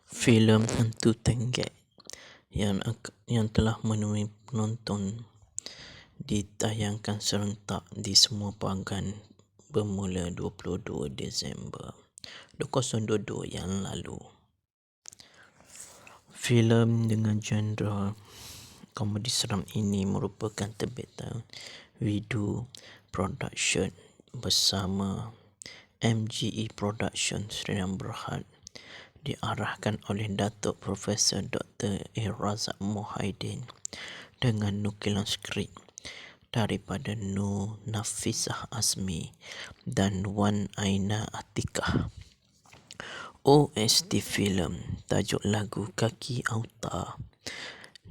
Filem Hantu Tenggek yang telah menemui penonton ditayangkan serentak di semua bahagian bermula 22 Disember 2022 yang lalu. Filem dengan genre komedi seram ini merupakan terbitan Vidu Production bersama MGE Production Sdn Bhd, diarahkan oleh Datuk Profesor Dr. A. Razak Mohaidin dengan nukilan skrip daripada Nur Nafisah Azmi dan Wan Aina Atikah. OST filem, tajuk lagu Kaki Auta,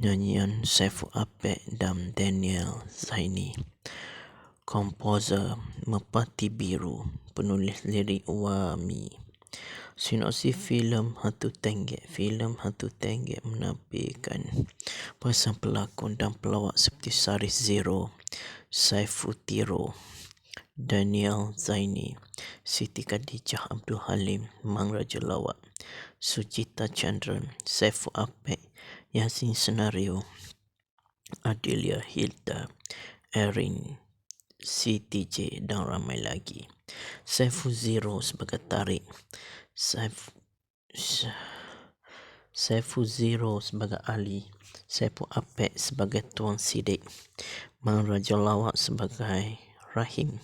nyanyian Saiful Apek dan Daniel Zaini. Komposer Merpati Biru, penulis lirik Wami. Sinopsis filem Hantu Tenggek. Filem Hantu Tenggek menampilkan pasang pelakon dan pelawak seperti Saris Zero, Saiful Tiro, Daniel Zaini, Siti Khadijah Abdul Halim, Mang Raja Lawak, Sucita Chandran, Saiful Apek, Yasin Senario, Adelia Hilda, Erin, CTJ dan ramai lagi. Saiful Zero sebagai Tarik, Saiful Zero sebagai Ali, Saiful Apek sebagai Tuan Sidik, Mang Raja Lawak sebagai Rahim,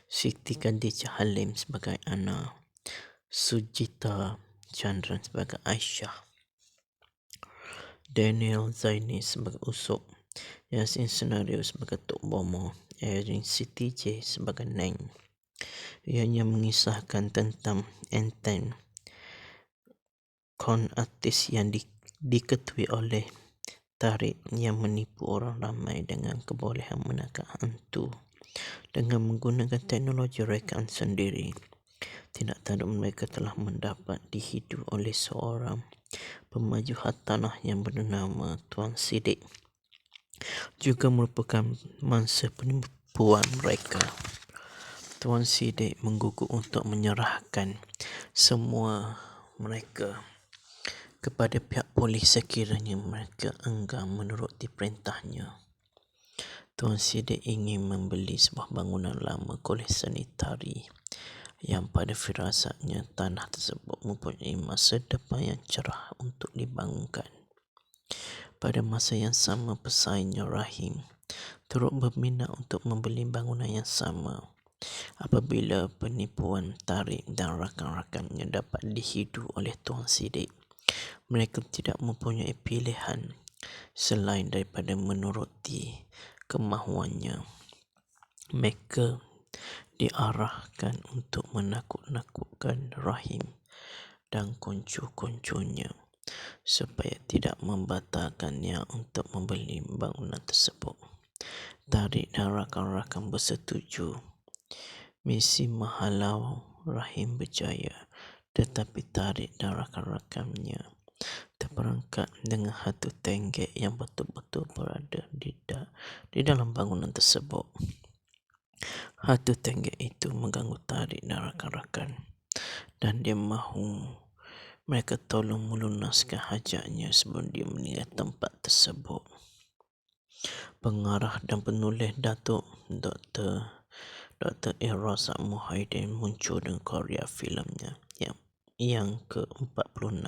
Siti Khadijah Halim sebagai Ana, Sujita Chandran sebagai Aisyah, Daniel Zaini sebagai Usop, Yasin Senario sebagai Tok Bomo, Erin Siti J sebagai Neng. Ianya mengisahkan tentang Enten, kon artis yang diketuai oleh Tarik yang menipu orang ramai dengan kebolehan menangkap hantu dengan menggunakan teknologi rekaan sendiri. Tidak tahu mereka telah mendapat dihidu oleh seorang pemaju hartanah yang bernama Tuan Sidik, juga merupakan mangsa penipuan mereka. Tuan Sidik mengguguk untuk menyerahkan semua mereka kepada pihak polis sekiranya mereka enggan menuruti perintahnya. Tuan Sidik ingin membeli sebuah bangunan lama kolej sanitari yang pada firasatnya tanah tersebut mempunyai masa depan yang cerah untuk dibangunkan. Pada masa yang sama, pesaingnya Rahim turut berminat untuk membeli bangunan yang sama. Apabila penipuan Tarik dan rakan-rakannya dapat dihidu oleh Tuan Sidik, mereka tidak mempunyai pilihan selain daripada menuruti kemahuannya. Mereka diarahkan untuk menakut-nakutkan Rahim dan konco-konconya supaya tidak membatalkannya untuk membeli bangunan tersebut. Tarik dan rakan-rakan bersetuju. Misi menghalau Rahim berjaya, tetapi Tarik dan rakan-rakannya terperangkap dengan hantu tenggek yang betul-betul berada di dalam bangunan tersebut. Hantu tenggek itu mengganggu Tarik dan rakan-rakan, dan dia mahu mereka tolong melunaskan hajatnya sebelum dia meninggal tempat tersebut. Pengarah dan penulis Datuk Dr. A. Razak Mohaidin muncul dengan karya filemnya yang ke-46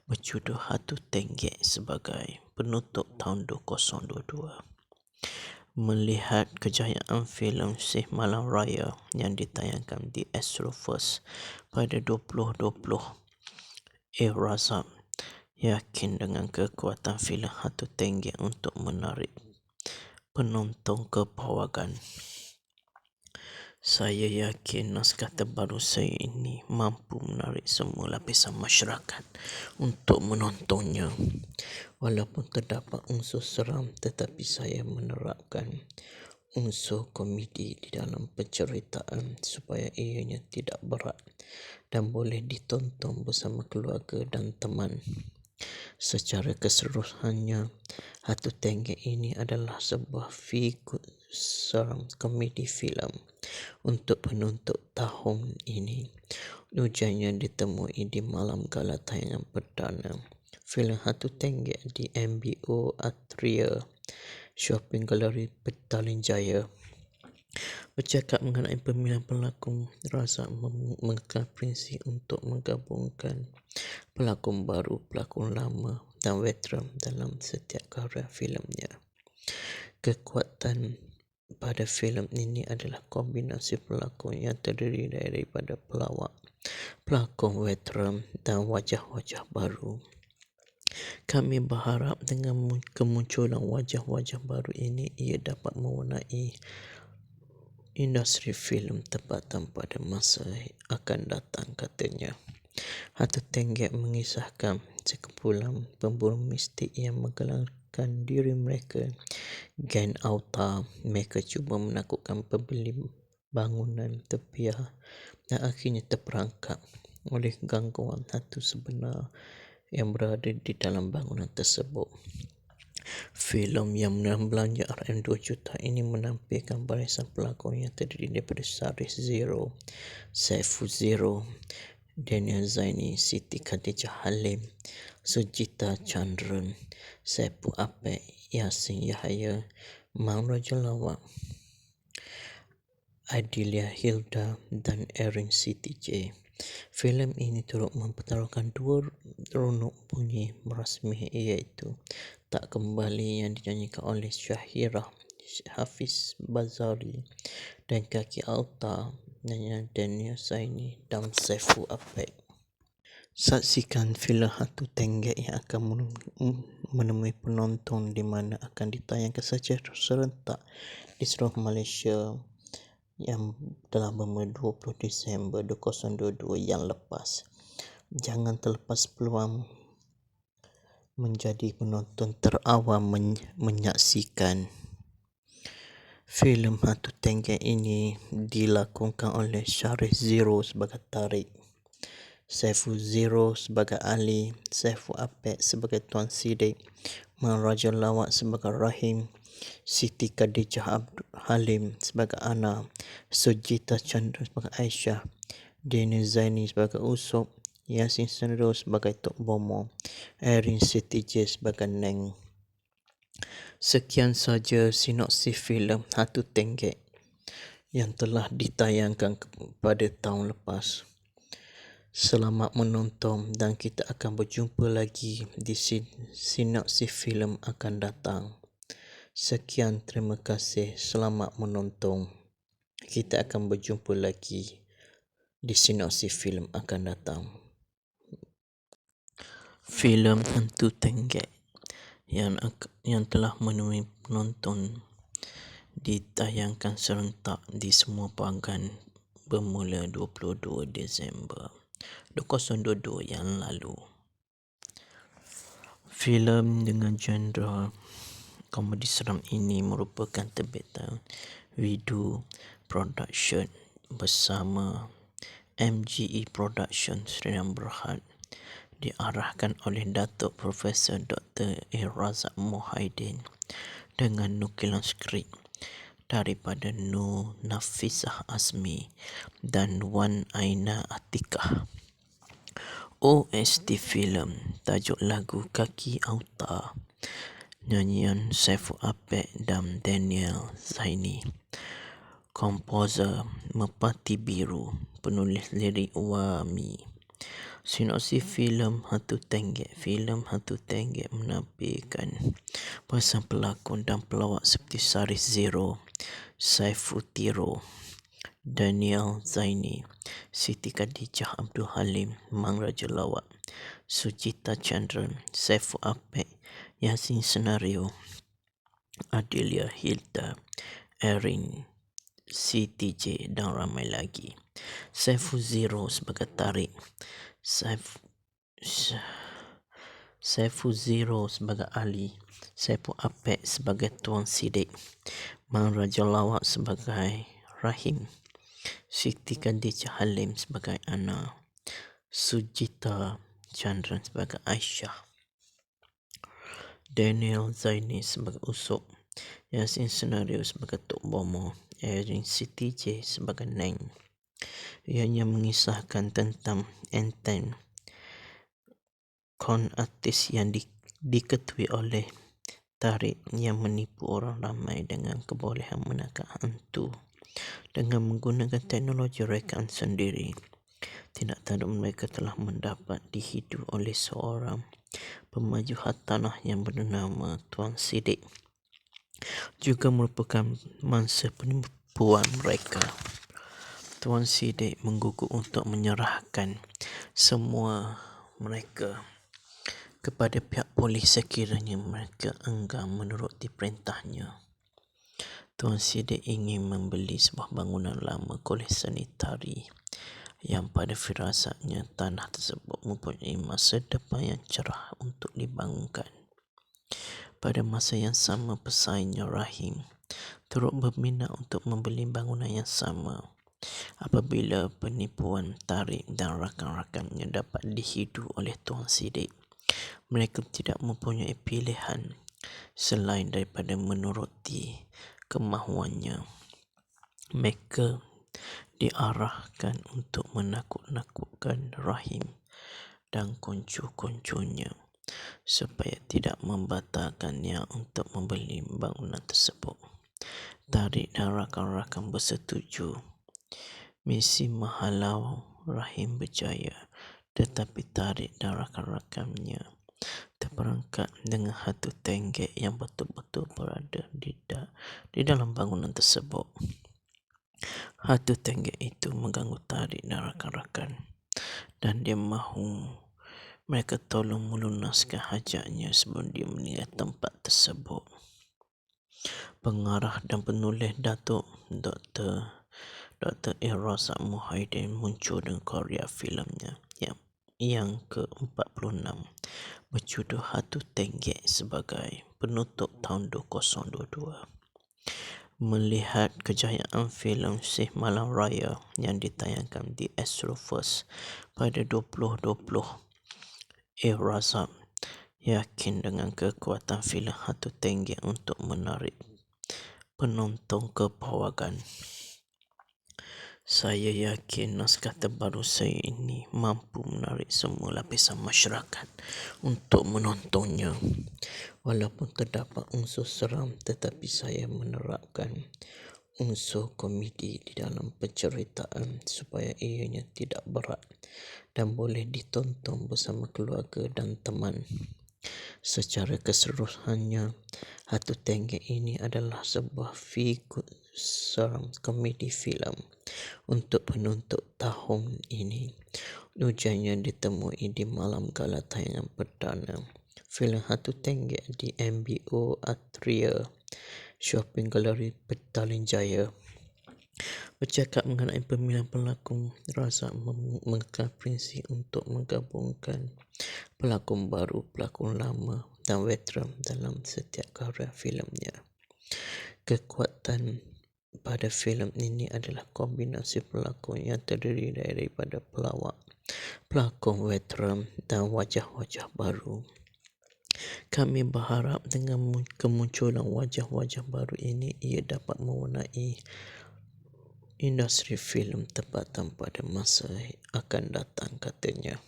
berjudul Hantu Tenggek sebagai penutup tahun 2022. Melihat kejayaan filem Syekh Malam Raya yang ditayangkan di Astroverse pada 2020, A. Razak yakin dengan kekuatan filem Hantu Tenggek untuk menarik penonton ke pawagam. Saya yakin naskah terbaru saya ini mampu menarik semua lapisan masyarakat untuk menontonnya. Walaupun terdapat unsur seram, tetapi saya menerapkan unsur komedi di dalam penceritaan supaya ianya tidak berat dan boleh ditonton bersama keluarga dan teman. Secara keseluruhannya, Hantu Tenggek ini adalah sebuah feel-good seram komedi filem untuk penutup tahun ini. Hujannya ditemui di malam gala tayangan perdana filem Hantu Tenggek di MBO Atria Shopping Gallery Petaling Jaya. Bercakap mengenai pemilihan pelakon, Razak mengekalkan prinsip untuk menggabungkan pelakon baru, pelakon lama dan veteran dalam setiap karya filemnya. Kekuatan pada filem ini adalah kombinasi pelakon yang terdiri daripada pelawak, pelakon veteran dan wajah-wajah baru. Kami berharap dengan kemunculan wajah-wajah baru ini, ia dapat mewarnai industri filem tempatan pada masa akan datang, katanya. Hantu Tenggek mengisahkan sekumpulan pemburu mistik yang menggelapkan diri mereka, geng auta. Mereka cuba menakutkan pembeli bangunan tepiah dan akhirnya terperangkap oleh gangguan hantu sebenar yang berada di dalam bangunan tersebut. Filem yang menelan belanja RM2 juta ini menampilkan barisan pelakon yang terdiri daripada Syarif Zero, Saiful Zero, Daniel Zaini, Siti Khadijah Halim, Sujita Chandran, Saiful Apek, Yasin Yahaya, Mang Raja Lawak, Adilia Hilda dan Erin Siti J. Filem ini turut mempertaruhkan dua runuk bunyi rasmi, iaitu Tak Kembali yang dinyanyikan oleh Syahirah Hafiz Bazari dan Kaki Auta nyanyian Daniel Zaini dan Saiful Apek. Saksikan filem Hantu Tenggek yang akan menemui penonton di mana akan ditayangkan secara serentak di seluruh Malaysia yang telah bermula 20 Disember 2022 yang lepas. Jangan terlepas peluang menjadi penonton terawal menyaksikan filem Hantu Tenggek ini. Dilakonkan oleh Syarif Zero sebagai Tariq, Saiful Zero sebagai Ali, Saiful Apek sebagai Tuan Sidik, Mang Raja Lawak sebagai Rahim, Siti Khadijah Halim sebagai Ana, Sujita Chandra sebagai Aisyah, Daniel Zaini sebagai Usop, Yasin Sendro sebagai Tok Bomo, Erin Siti J sebagai Neng. Sekian saja sinopsis filem Hantu Tenggek yang telah ditayangkan pada tahun lepas. Selamat menonton dan kita akan berjumpa lagi di sinopsis filem akan datang. Sekian, terima kasih, selamat menonton. Kita akan berjumpa lagi di sinopsis filem akan datang. Filem Hantu Tenggek yang telah menemui penonton ditayangkan serentak di semua pelanggan bermula 22 Disember 2022 yang lalu. Filem dengan genre komedi seram ini merupakan terbitan Widu Production bersama MGE Production Sdn Bhd, diarahkan oleh Datuk Profesor Dr. Razak Mohaidin dengan nukilan skrip daripada Nur Nafisah Azmi dan Wan Aina Atikah. OST filem, tajuk lagu Kaki Auta, nyanyian Saiful Apek dan Daniel Zaini. Komposer Merpati Biru, penulis lirik Wami. Sinopsis filem Hantu Tenggek. Filem Hantu Tenggek menampilkan pasang pelakon dan pelawak seperti Syarif Zero, Saiful Tiro, Daniel Zaini, Siti Khadijah Abdul Halim, Mang Raja Lawak, Sujita Chandran, Saiful Apek, Yasin Senario, Adilia Hilda, Erin Siti J dan ramai lagi. Saiful Zero sebagai Tariq, Saiful Zero sebagai Ali, Saiful Apek sebagai Tuan Sidik, Mang Raja Lawak sebagai Rahim, Siti Khadijah Halim sebagai Ana, Sujita Chandran sebagai Aisyah, Daniel Zaini sebagai Usop, Yasin Senario sebagai Tok Bomo, Erin Siti J sebagai Neng. Ianya mengisahkan tentang Anton, kon artis yang diketui oleh Tarik yang menipu orang ramai dengan kebolehan menangkap hantu dengan menggunakan teknologi rekaan sendiri. Tidak tahu mereka telah mendapat dihidu oleh seorang pemaju hartanah yang bernama Tuan Sidik, juga merupakan mangsa penipuan mereka. Tuan Sidik mengguguk untuk menyerahkan semua mereka kepada pihak polis sekiranya mereka enggan menuruti perintahnya. Tuan Sidik ingin membeli sebuah bangunan lama koleksi tari yang pada firasatnya tanah tersebut mempunyai masa depan yang cerah untuk dibangunkan. Pada masa yang sama, pesaingnya Rahim turut berminat untuk membeli bangunan yang sama. Apabila penipuan Tarik dan rakan-rakannya dapat dihidu oleh Tuan Sidik, mereka tidak mempunyai pilihan selain daripada menuruti kemahuannya. Mereka diarahkan untuk menakut-nakutkan Rahim dan konco-konconya supaya tidak membatalkannya untuk membeli bangunan tersebut. Tarik dan rakan-rakan bersetuju. Misi menghalau Rahim berjaya, tetapi Tarik dan rakan-rakannya terperangkap dengan hantu tenggek yang betul-betul berada di dalam bangunan tersebut. Hantu tenggek itu mengganggu Tarik dan rakan-rakan, dan dia mahu mereka tolong melunaskan hajatnya sebelum dia meninggal tempat tersebut. Pengarah dan penulis Datuk Dr. Razak Muhyiddin muncul dengan karya filmnya yang ke-46 berjudul Hantu Tenggek sebagai penutup tahun 2022. Melihat kejayaan filem Syekh Malam Raya yang ditayangkan di Astroverse pada 2020, Razak yakin dengan kekuatan filem Hantu Tenggek untuk menarik penonton ke pawagam. Saya yakin naskah terbaru saya ini mampu menarik semua lapisan masyarakat untuk menontonnya. Walaupun terdapat unsur seram, tetapi saya menerapkan unsur komedi di dalam penceritaan supaya ianya tidak berat dan boleh ditonton bersama keluarga dan teman. Secara keseluruhannya, Hantu Tenggek ini adalah sebuah figur seram komedi filem untuk penutup tahun ini. Ujiannya ditemui di malam gala tayangan perdana filem Hantu Tenggek di MBO Atria Shopping Gallery Petaling Jaya. Bercakap mengenai pemilihan pelakon, Razak mengekalkan prinsip untuk menggabungkan pelakon baru, pelakon lama dan veteran dalam setiap karya filemnya. Kekuatan pada filem ini adalah kombinasi pelakon yang terdiri daripada pelawak, pelakon veteran dan wajah-wajah baru. Kami berharap dengan kemunculan wajah-wajah baru ini, ia dapat mewarnai industri filem tempatan pada masa akan datang, katanya.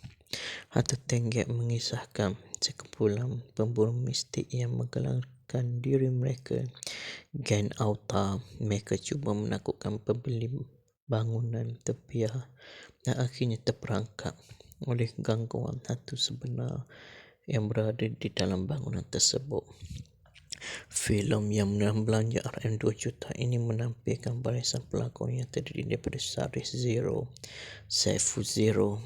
Hantu Tenggek mengisahkan sekumpulan pemburu mistik yang menggelapkan diri mereka, geng auta. Mereka cuba menakutkan pembeli bangunan tepiah dan akhirnya terperangkap oleh gangguan hantu sebenar yang berada di dalam bangunan tersebut. Filem yang belanja RM2 juta ini menampilkan barisan pelakon yang terdiri daripada Syarif Zero, Saiful Zero,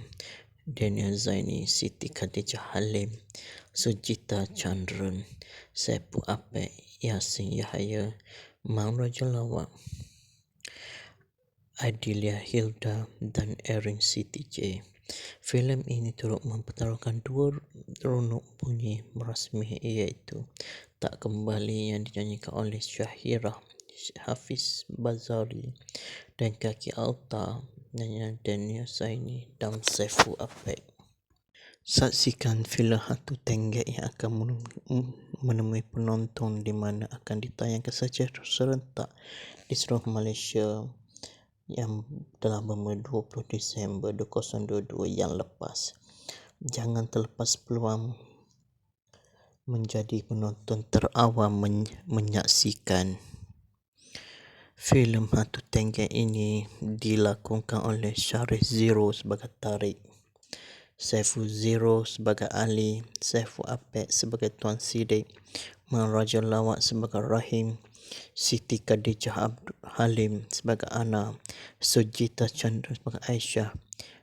Daniel Zaini, Siti Khadijah Halim, Sujita Chandran, Saipul Apek, Yasin Yahaya, Mang Raja Lawak, Adilia Hilda dan Erin Siti J. Filem ini turut mempertaruhkan dua runuk bunyi rasmi, iaitu Tak Kembali yang dinyanyikan oleh Syahirah Hafiz Bazari dan Kaki Auta nyanyian Daniel Zaini dan Saiful Apek. Saksikan filem Hantu Tenggek yang akan menemui penonton di mana akan ditayangkan secara serentak di seluruh Malaysia yang telah bermula 20 Disember 2022 yang lepas. Jangan terlepas peluang menjadi penonton terawal menyaksikan filem Hantu Tenggek ini dilakonkan oleh Syarif Zero sebagai Tariq, Saiful Zero sebagai Ali, Saiful Apek sebagai Tuan Siddiq, Mang Raja Lawak sebagai Rahim, Siti Khadijah Abdul Halim sebagai Ana, Sujita Chandra sebagai Aisyah,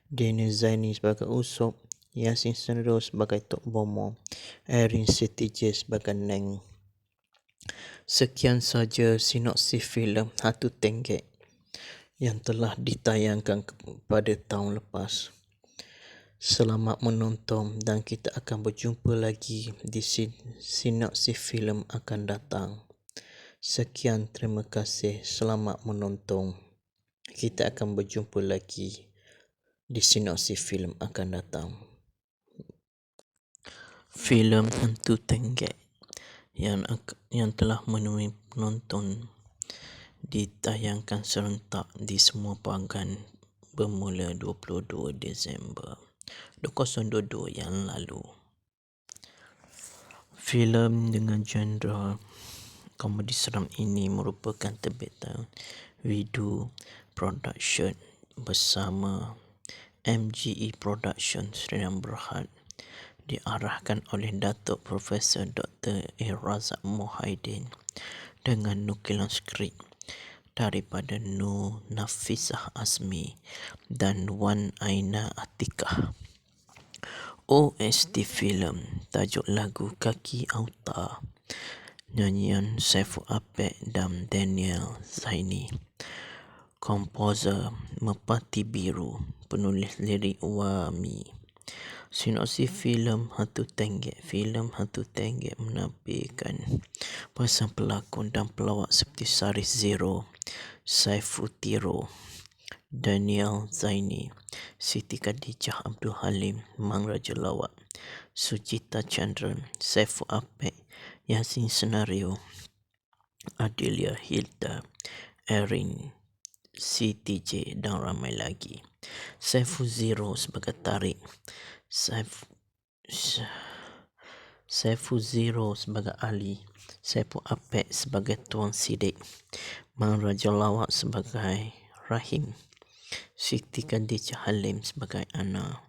Daniel Zaini sebagai Usop, Yasin Sendro sebagai Tok Bomo, Erin Siti J sebagai Neng. Sekian saja sinopsis filem Hantu Tenggek yang telah ditayangkan pada tahun lepas. Selamat menonton dan kita akan berjumpa lagi di sinopsis filem akan datang. Sekian, terima kasih. Selamat menonton. Kita akan berjumpa lagi di sinopsis filem akan datang. Filem Hantu Tenggek yang telah menemui penonton ditayangkan serentak di semua bahagian bermula 22 Disember 2022 yang lalu. Filem dengan genre komedi seram ini merupakan terbitan Widu Production bersama MGE Production Sdn Bhd, diarahkan oleh Datuk Profesor Dr. Razak Mohaidin dengan nukilan skrip daripada Nur Nafisah Azmi dan Wan Aina Atikah. OST filem, tajuk lagu Kaki Auta, nyanyian Saiful Apek dan Daniel Zaini. Komposer Merpati Biru, penulis lirik Wami. Sinopsis filem Hantu Tenggek. Filem Hantu Tenggek menampilkan pasang pelakon dan pelawak seperti Syarif Zero, Saiful Tiro, Daniel Zaini, Siti Khadijah Abdul Halim, Mang Raja Lawak, Sujita Chandra, Saiful Apek, Yasin Senario, Adelia Hilda, Erin, Siti J dan ramai lagi. Saiful Zero sebagai Tariq, Saiful Zero sebagai Ali, Saiful Apek sebagai Tuan Siddiq, Mang Raja Lawak sebagai Rahim, Siti Khadijah Halim sebagai Ana,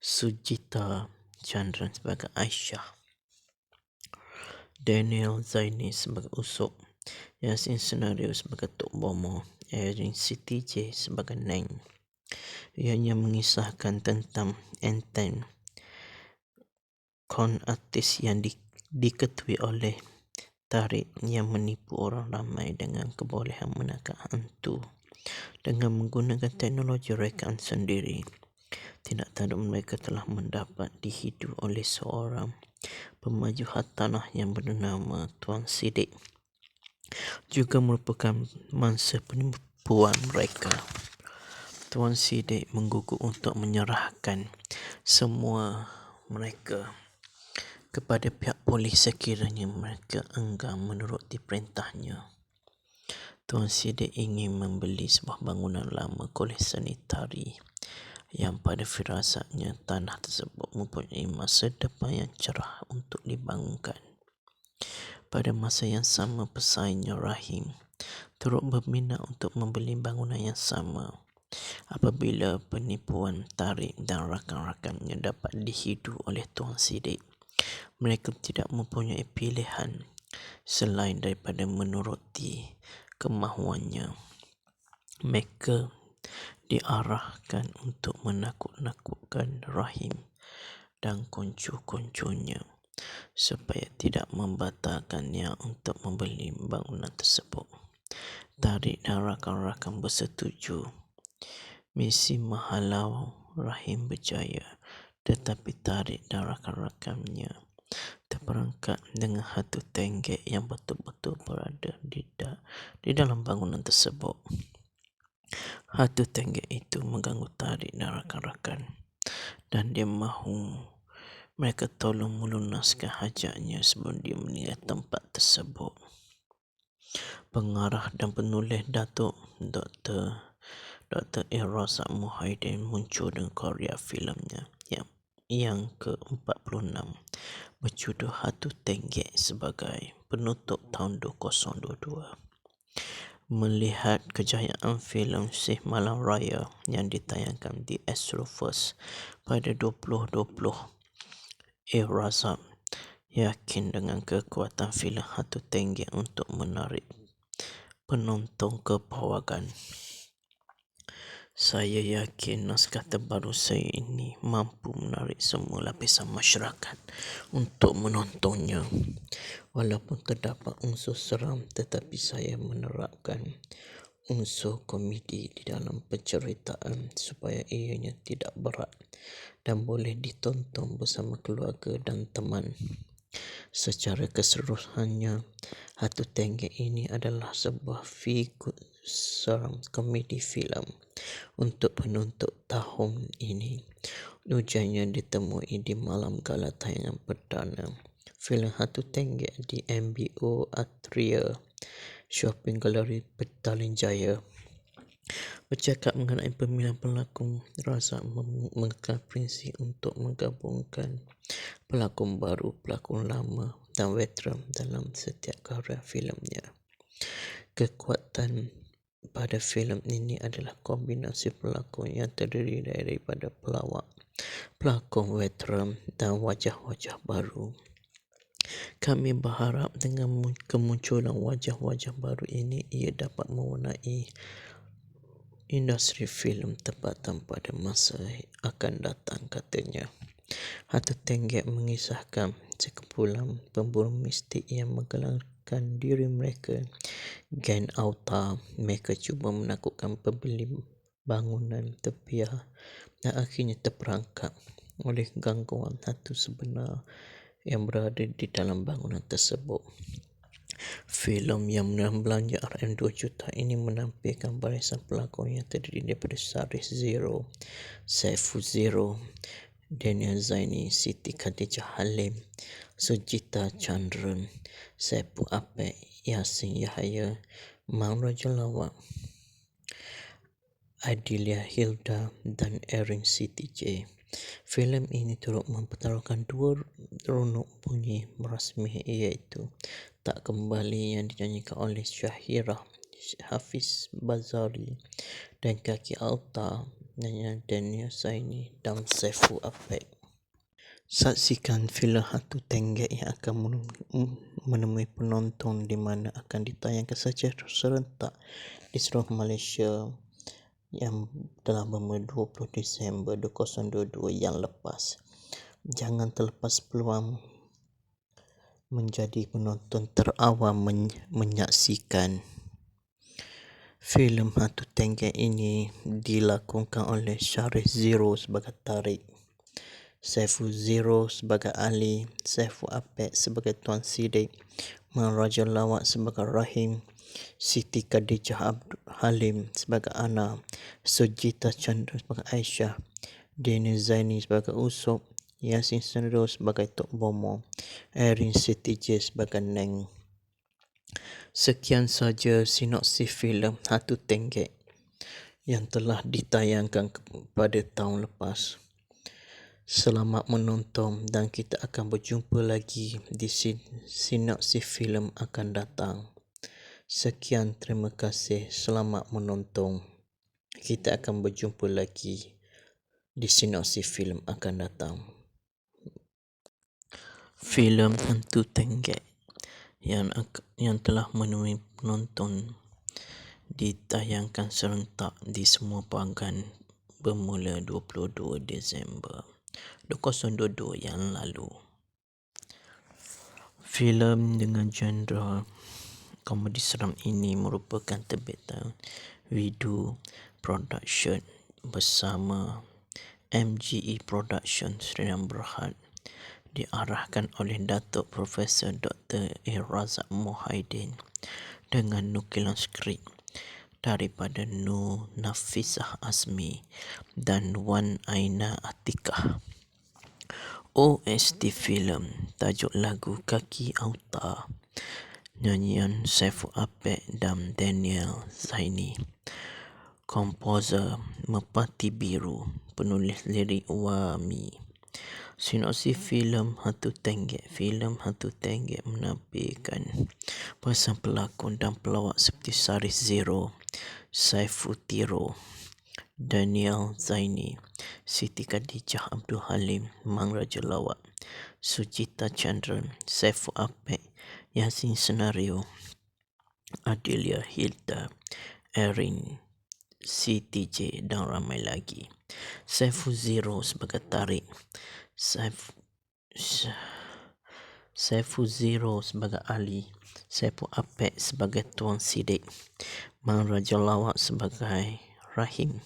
Sujita Chandra sebagai Aisyah, Daniel Zaini sebagai Usop, Yasin Senario sebagai Tok Bomo, Erin Siti J sebagai Neng. Ianya mengisahkan tentang enten kon artis yang diketuai oleh Tariq yang menipu orang ramai dengan kebolehan menangkap hantu dengan menggunakan teknologi rekaan sendiri. Tidak tahu mereka telah mendapat dihidu oleh seorang pemaju hartanah yang bernama Tuan Siddiq, juga merupakan mangsa penipuan mereka. Tuan Siddiq menggugur untuk menyerahkan semua mereka kepada pihak polis sekiranya mereka enggan menuruti perintahnya. Tuan Siddiq ingin membeli sebuah bangunan lama kolej sanitari yang pada firasatnya tanah tersebut mempunyai masa depan yang cerah untuk dibangunkan. Pada masa yang sama, pesaingnya Rahim turut berminat untuk membeli bangunan yang sama. Apabila penipuan Tariq dan rakan-rakannya dapat dihidu oleh Tuan Siddiq, mereka tidak mempunyai pilihan selain daripada menuruti kemahuannya. Mereka diarahkan untuk menakut-nakutkan Rahim dan konco-konconya supaya tidak membatalkannya untuk membeli bangunan tersebut. Tariq dan rakan-rakan bersetuju. Misi menghalau Rahim berjaya, tetapi Tariq dan rakan-rakannya terperangkap dengan hantu tenggek yang betul-betul berada di dalam bangunan tersebut. Hantu tenggek itu mengganggu Tariq dan rakan-rakan dan dia mahu mereka tolong melunaskan hajatnya sebelum dia meninggal tempat tersebut. Pengarah dan penulis Datuk Dr. Dr. Razak Muhyiddin muncul dengan karya filmnya yang ke-46 berjudul Hatu Tenggek sebagai penutup tahun 2022. Melihat kejayaan filem Syekh Malam Raya yang ditayangkan di Astroverse pada 2020, Razak yakin dengan kekuatan filem Hatu Tenggek untuk menarik penonton ke pawagam. Saya yakin naskah terbaru saya ini mampu menarik semua lapisan masyarakat untuk menontonnya. Walaupun terdapat unsur seram, tetapi saya menerapkan unsur komedi di dalam penceritaan supaya ianya tidak berat dan boleh ditonton bersama keluarga dan teman. Secara keseluruhannya, Hatu Tenggek ini adalah sebuah figur seram komedi filem untuk penutup tahun ini. Ujiannya ditemui di malam gala tayangan perdana filem Hatu Tenggek di MBO Atria Shopping Gallery Petaling Jaya. Bercakap mengenai pemilihan pelakon, Razak mengekalkan prinsip untuk menggabungkan pelakon baru, pelakon lama dan veteran dalam setiap karya filemnya. Kekuatan pada filem ini adalah kombinasi pelakon yang terdiri daripada pelawak, pelakon veteran dan wajah-wajah baru. Kami berharap dengan kemunculan wajah-wajah baru ini, ia dapat mewarnai industri filem tempatan pada masa akan datang, katanya. Hatu Tenggek mengisahkan sekumpulan pemburu mistik yang menggelapkan diri mereka, geng auta. Mereka cuba menakutkan pembeli bangunan tepiah dan akhirnya terperangkap oleh gangguan hantu sebenar yang berada di dalam bangunan tersebut. Filem yang menelan belanja RM2 juta ini menampilkan barisan pelakon yang terdiri daripada Syarif Zero, Saiful Zero, Daniel Zaini, Siti Khadijah Halim, Sujita Chandran, Saiful Apek, Yasin Yahaya, Mang Raja Lawak, Adilia Hilda dan Erin Siti J. Filem ini turut mempertaruhkan dua runut bunyi rasmi, iaitu Tak Kembali yang dinyanyikan oleh Syahirah Hafiz Bazari dan Kaki Auta nyanyian Daniel Zaini dan Saiful Apek. Saksikan filem Hatu Tenggek yang akan menemui penonton di mana akan ditayangkan secara serentak di seluruh Malaysia yang telah bermula 20 Disember 2022 yang lepas. Jangan terlepas peluang menjadi penonton terawal menyaksikan filem Hatu Tenggek ini. Dilakonkan oleh Syarif Zero sebagai Tariq, Saiful Zero sebagai Ali, Saiful Apek sebagai Tuan Sidik, Mang Raja Lawak sebagai Rahim, Siti Khadijah Halim sebagai Ana, Sujita Chandra sebagai Aisyah, Daniel Zaini sebagai Usop, Yasin Sendro sebagai Tok Bomo, Erin Siti J sebagai Neng. Sekian saja sinopsis filem Hatu Tenggek yang telah ditayangkan pada tahun lepas. Selamat menonton dan kita akan berjumpa lagi di sinopsis filem akan datang. Sekian, terima kasih, selamat menonton. Kita akan berjumpa lagi di sinopsis filem akan datang. Filem Hatu Tenggek yang telah menemui penonton ditayangkan serentak di semua pawagam bermula 22 Disember 2022 yang lalu. Filem dengan genre komedi seram ini merupakan terbitan Widu Production bersama MGE Production Sdn Bhd, diarahkan oleh Datuk Profesor Dr. Razak Muhyiddin dengan nukilan skrip daripada Nur Nafisah Azmi dan Wan Aina Atikah. OST filem, tajuk lagu Kaki Auta, nyanyian Saiful Apek dan Daniel Zaini. Komposer Merpati Biru, penulis lirik Wami. Sinopsis filem Hantu Tenggek. Filem Hantu Tenggek menampilkan pasang pelakon dan pelawak seperti Saris Zero, Saifutiro, Daniel Zaini, Siti Khadijah Abdul Halim, Mang Raja Lawak, Sujita Chandran, Saiful Apek, Yasin Senario, Adelia Hilda, Erin, CTJ dan ramai lagi. Saiful Zero sebagai Tarik, Saiful Zero sebagai Ali, Saiful Apek sebagai Tuan Sidik, Mang Raja Lawak sebagai Rahim,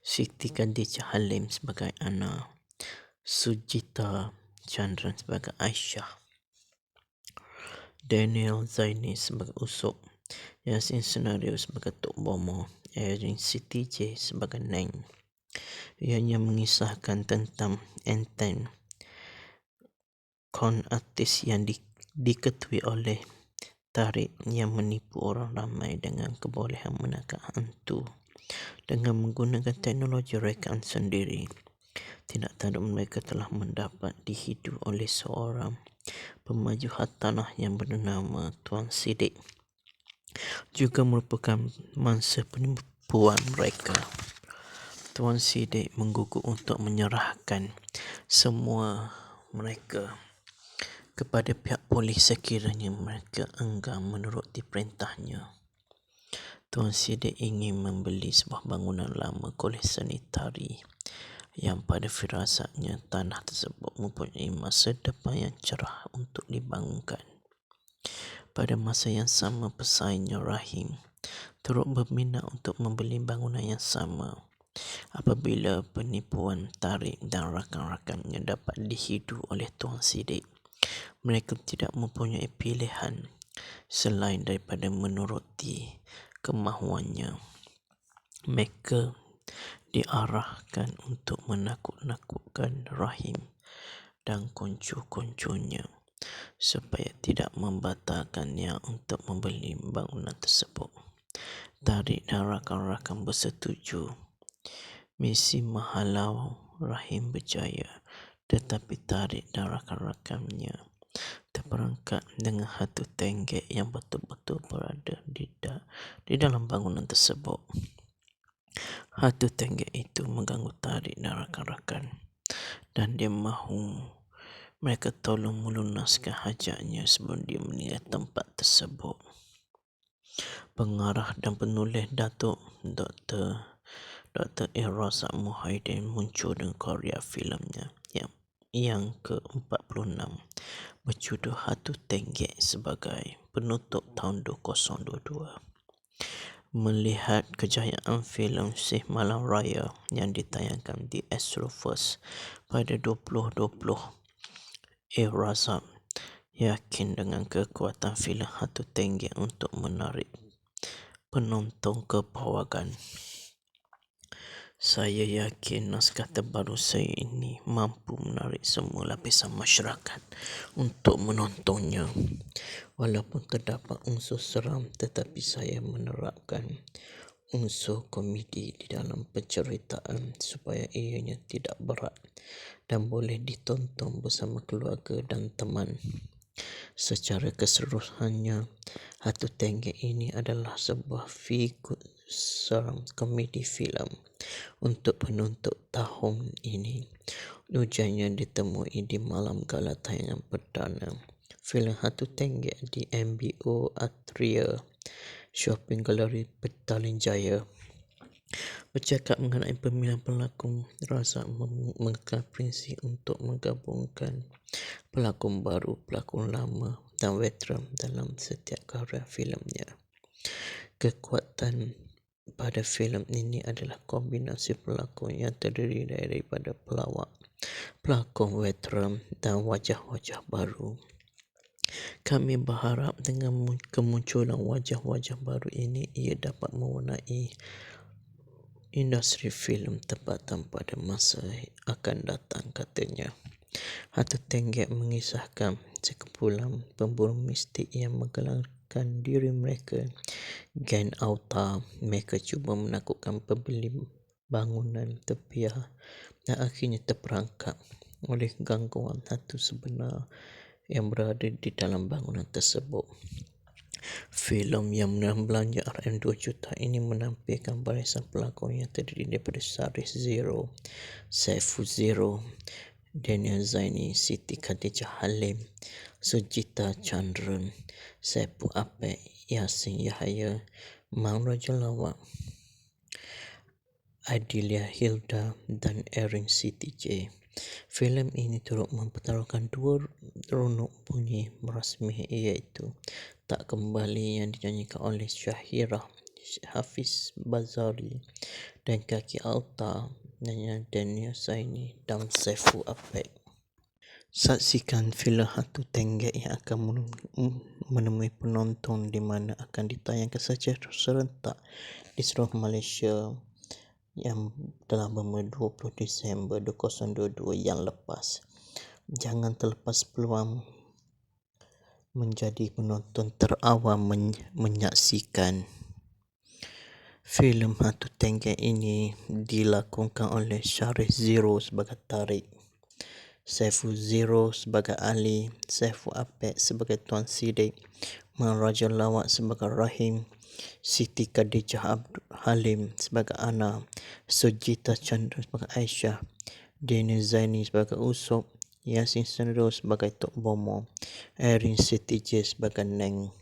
Siti Khadijah Halim sebagai Ana, Sujita Chandran sebagai Aisyah, Daniel Zaini sebagai Usop, Yasin Senario sebagai Tok Bomo, Erin Siti J sebagai Neng. Ianya mengisahkan tentang Enten, kon artis yang diketuai oleh Tarik yang menipu orang ramai dengan kebolehan menangkap hantu dengan menggunakan teknologi rekaan sendiri. Tidak tahu mereka telah mendapat dihidu oleh seorang pemaju hartanah yang bernama Tuan Sidik, juga merupakan mangsa penipuan mereka. Tuan Sidik mengguguk untuk menyerahkan semua mereka kepada pihak polis sekiranya mereka enggan menuruti perintahnya. Tuan Sidik ingin membeli sebuah bangunan lama kolej sanitari yang pada firasatnya tanah tersebut mempunyai masa depan yang cerah untuk dibangunkan. Pada masa yang sama, pesaingnya Rahim turut berminat untuk membeli bangunan yang sama. Apabila penipuan Tarik dan rakan-rakannya dapat dihidu oleh Tuan Sidik, mereka tidak mempunyai pilihan selain daripada menuruti kemahuannya. Mereka diarahkan untuk menakut-nakutkan Rahim dan konco-konconya supaya tidak membatalkannya untuk membeli bangunan tersebut. Tarik dan rakan-rakan bersetuju. Misi menghalau Rahim berjaya, tetapi Tarik dan rakan-rakannya terperangkap dengan hantu tenggek yang betul-betul berada di dalam bangunan tersebut. Hantu tenggek itu mengganggu Tarik dan rakan-rakan, dan dia mahu mereka tolong melunaskan hajatnya sebelum dia meninggal tempat tersebut. Pengarah dan penulis Datuk Dr. Razak Muhyiddin muncul dengan karya filmnya yang ke-46 berjudul Hantu Tenggek sebagai penutup tahun 2022. Melihat kejayaan filem Sih Malam Raya yang ditayangkan di Astroverse pada 2020, Razak yakin dengan kekuatan filem Hantu Tenggek untuk menarik penonton ke pawagam. Saya yakin naskah terbaru saya ini mampu menarik semua lapisan masyarakat untuk menontonnya. Walaupun terdapat unsur seram, tetapi saya menerapkan unsur komedi di dalam penceritaan supaya ianya tidak berat dan boleh ditonton bersama keluarga dan teman. Secara keseluruhannya, Hantu Tenggek ini adalah sebuah figur seram komedi filem untuk penutup tahun ini. Ujiannya ditemui di malam gala tayangan perdana filem Hantu Tenggek di MBO Atria Shopping Gallery Petaling Jaya. Bercakap mengenai pemilihan pelakon, Razak mengekalkan prinsip untuk menggabungkan pelakon baru, pelakon lama dan veteran dalam setiap karya filemnya. Kekuatan pada filem ini adalah kombinasi pelakon yang terdiri daripada pelawak, pelakon veteran dan wajah-wajah baru. Kami berharap dengan kemunculan wajah-wajah baru ini, ia dapat mewarnai industri filem tempatan pada masa akan datang, katanya. Hantu Tenggek mengisahkan sekumpulan pemburu mistik yang menggelarkan menyerahkan diri mereka. Geng Auta, mereka cuba menakutkan pembeli bangunan tepiah dan akhirnya terperangkap oleh gangguan hantu sebenar yang berada di dalam bangunan tersebut. Filem yang menelan belanja RM2 juta ini menampilkan barisan pelakon yang terdiri daripada Syarif Zero, Saiful Zero, Daniel Zaini, Siti Khadijah Halim, Sujita Chandran, Saipul Apek, Yasin Yahaya, Mang Raja Lawak, Adilia Hilda dan Erin Siti J. Filem ini turut mempertaruhkan dua runuk bunyi rasmi iaitu Tak Kembali yang dinyanyikan oleh Syahirah Hafiz Bazari dan Kaki Auta nyanyian Daniel Zaini dan Saiful Apek. Saksikan filem Hantu Tenggek yang akan menemui penonton di mana akan ditayangkan secara serentak di seluruh Malaysia yang telah bermula 20 Disember 2022 yang lepas. Jangan terlepas peluang menjadi penonton terawal menyaksikan filem Hantu Tenggek ini. Dilakonkan oleh Syarif Zero sebagai Tariq, Saiful Zero sebagai Ali, Saiful Apek sebagai Tuan Siddiq, Mang Raja Lawak sebagai Rahim, Siti Khadijah Halim sebagai Ana, Sujita Chandra sebagai Aisyah, Daniel Zaini sebagai Usop, Yasin Sendro sebagai Tok Bomo, Erin Siti J sebagai Neng.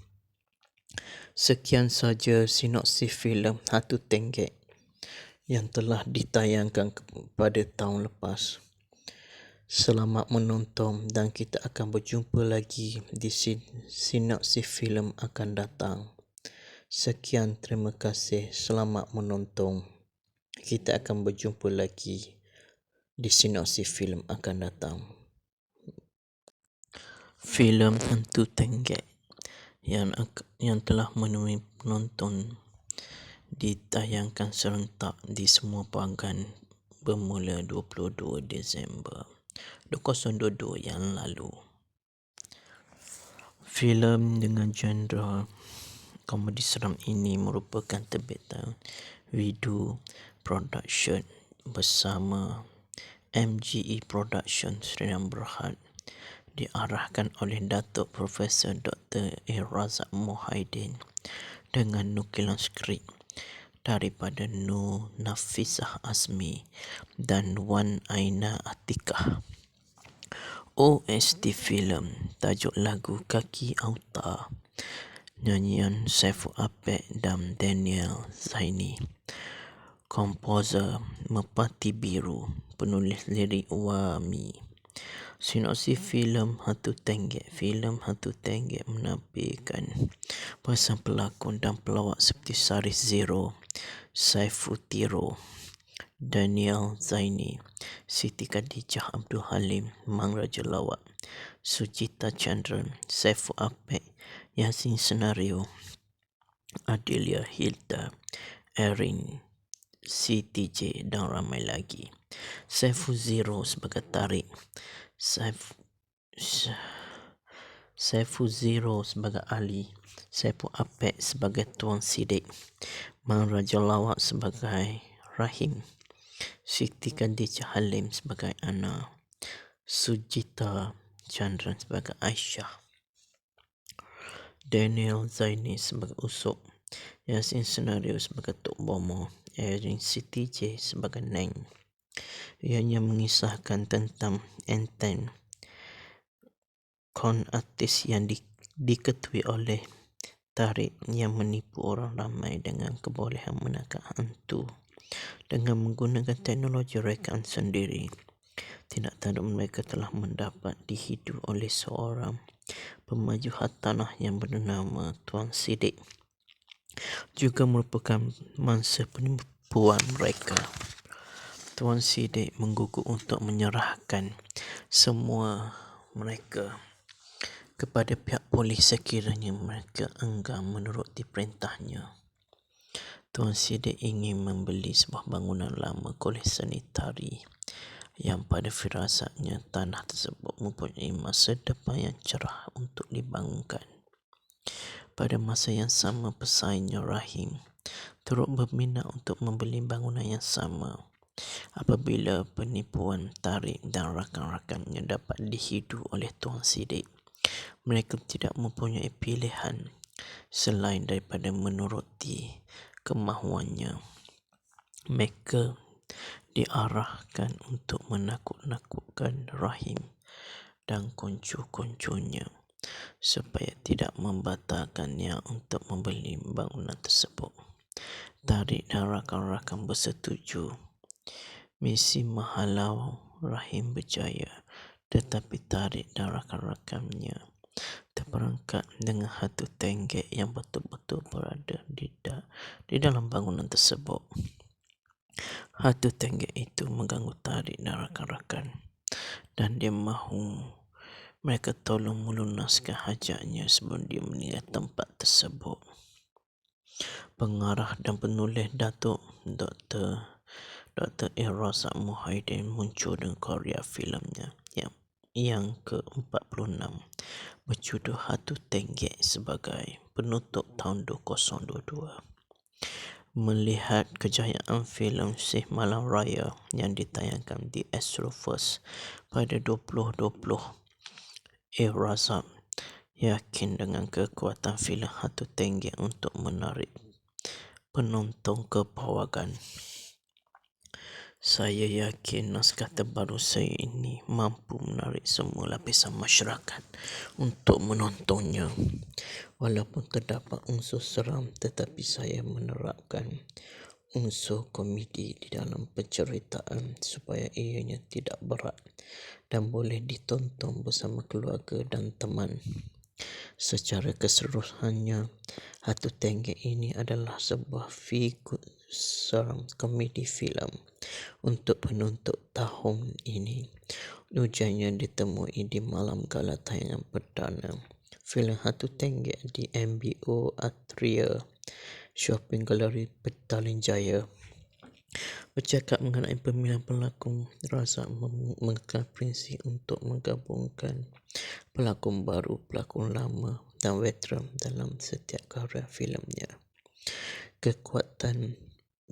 Sekian saja sinopsis filem Hantu Tenggek yang telah ditayangkan pada tahun lepas. Selamat menonton dan kita akan berjumpa lagi di sinopsis filem akan datang. Sekian, terima kasih. Selamat menonton. Kita akan berjumpa lagi di sinopsis filem akan datang. Filem Hantu Tenggek yang telah menemui penonton ditayangkan serentak di semua pelanggan bermula 22 Disember 2022 yang lalu. Filem dengan genre komedi seram ini merupakan terbitan Widu Production bersama MGE Production Sdn Bhd, diarahkan oleh Datuk Profesor Dr. A. Razak Mohaidin dengan nukilan skrip daripada Nur Nafisah Azmi dan Wan Aina Atikah. OST filem, tajuk lagu Kaki Auta, nyanyian Saiful Apek dan Daniel Zaini. Komposer Merpati Biru, penulis lirik Wami. Sinopsis filem Hantu Tenggek. Filem Hantu Tenggek menampilkan pasang pelakon dan pelawak seperti Syarif Zero, Saiful Tiro, Daniel Zaini, Siti Khadijah Abdul Halim, Mang Raja Lawak, Sujita Chandran, Saiful Apek, Yasin Senario, Adilia Hilda, Erin Siti J dan ramai lagi. Saiful Zero sebagai Tariq, Saiful Zero sebagai Ali, Saiful Apek sebagai Tuan Siddiq, Mang Raja Lawak sebagai Rahim, Siti Khadijah Halim sebagai Ana, Sujita Chandran sebagai Aisyah, Daniel Zaini sebagai Usop, Yasin Senario sebagai Tok Bomo, Erin Siti J sebagai Neng. Ianya mengisahkan tentang Enten, kon artis yang diketuai oleh Tariq yang menipu orang ramai dengan kebolehan menangkap hantu dengan menggunakan teknologi rekaan sendiri. Tidak tahu mereka telah mendapat dihidu oleh seorang pemaju hartanah yang bernama Tuan Siddiq, juga merupakan mangsa penipuan mereka. Tuan Siddiq mengguguk untuk menyerahkan semua mereka kepada pihak polis sekiranya mereka enggan menuruti perintahnya. Tuan Siddiq ingin membeli sebuah bangunan lama kolej sanitari yang pada firasatnya tanah tersebut mempunyai masa depan yang cerah untuk dibangunkan. Pada masa yang sama, pesaingnya Rahim turut berminat untuk membeli bangunan yang sama. Apabila penipuan Tarik dan rakan-rakannya dapat dihidu oleh Tuan Sidik, mereka tidak mempunyai pilihan selain daripada menuruti kemahuannya. Mereka diarahkan untuk menakut-nakutkan Rahim dan konco-konconya supaya tidak membatalkannya untuk membeli bangunan tersebut. Tarik dan rakan-rakan bersetuju. Misi menghalau Rahim berjaya, tetapi Tarik dan rakan-rakannya terperangkap dengan hantu tenggek yang betul-betul berada di dalam bangunan tersebut. Hantu tenggek itu mengganggu Tarik dan rakan-rakan, dan dia mahu mereka tolong melunaskan hajatnya sebelum dia meninggal tempat tersebut. Pengarah dan penulis Datuk Dr. Razak Muhyiddin muncul dengan karya filmnya yang ke-46 berjudul Hantu Tenggek sebagai penutup tahun 2022. Melihat kejayaan filem Sih Malam Raya yang ditayangkan di Astroverse pada 2020, Razak yakin dengan kekuatan filem Hantu Tenggek untuk menarik penonton ke pawagam. Saya yakin naskah terbaru saya ini mampu menarik semua lapisan masyarakat untuk menontonnya. Walaupun terdapat unsur seram, tetapi saya menerapkan unsur komedi di dalam penceritaan supaya ianya tidak berat dan boleh ditonton bersama keluarga dan teman. Secara keseluruhannya, Hantu Tenggek ini adalah sebuah feel-good seram komedi filem untuk penutup tahun ini. Ujiannya ditemui di malam gala tayangan perdana filem Hantu Tenggek di MBO Atria Shopping Gallery Petaling Jaya. Bercakap mengenai pemilihan pelakon, Razak mengekalkan prinsip untuk menggabungkan pelakon baru, pelakon lama dan veteran dalam setiap karya filemnya. Kekuatan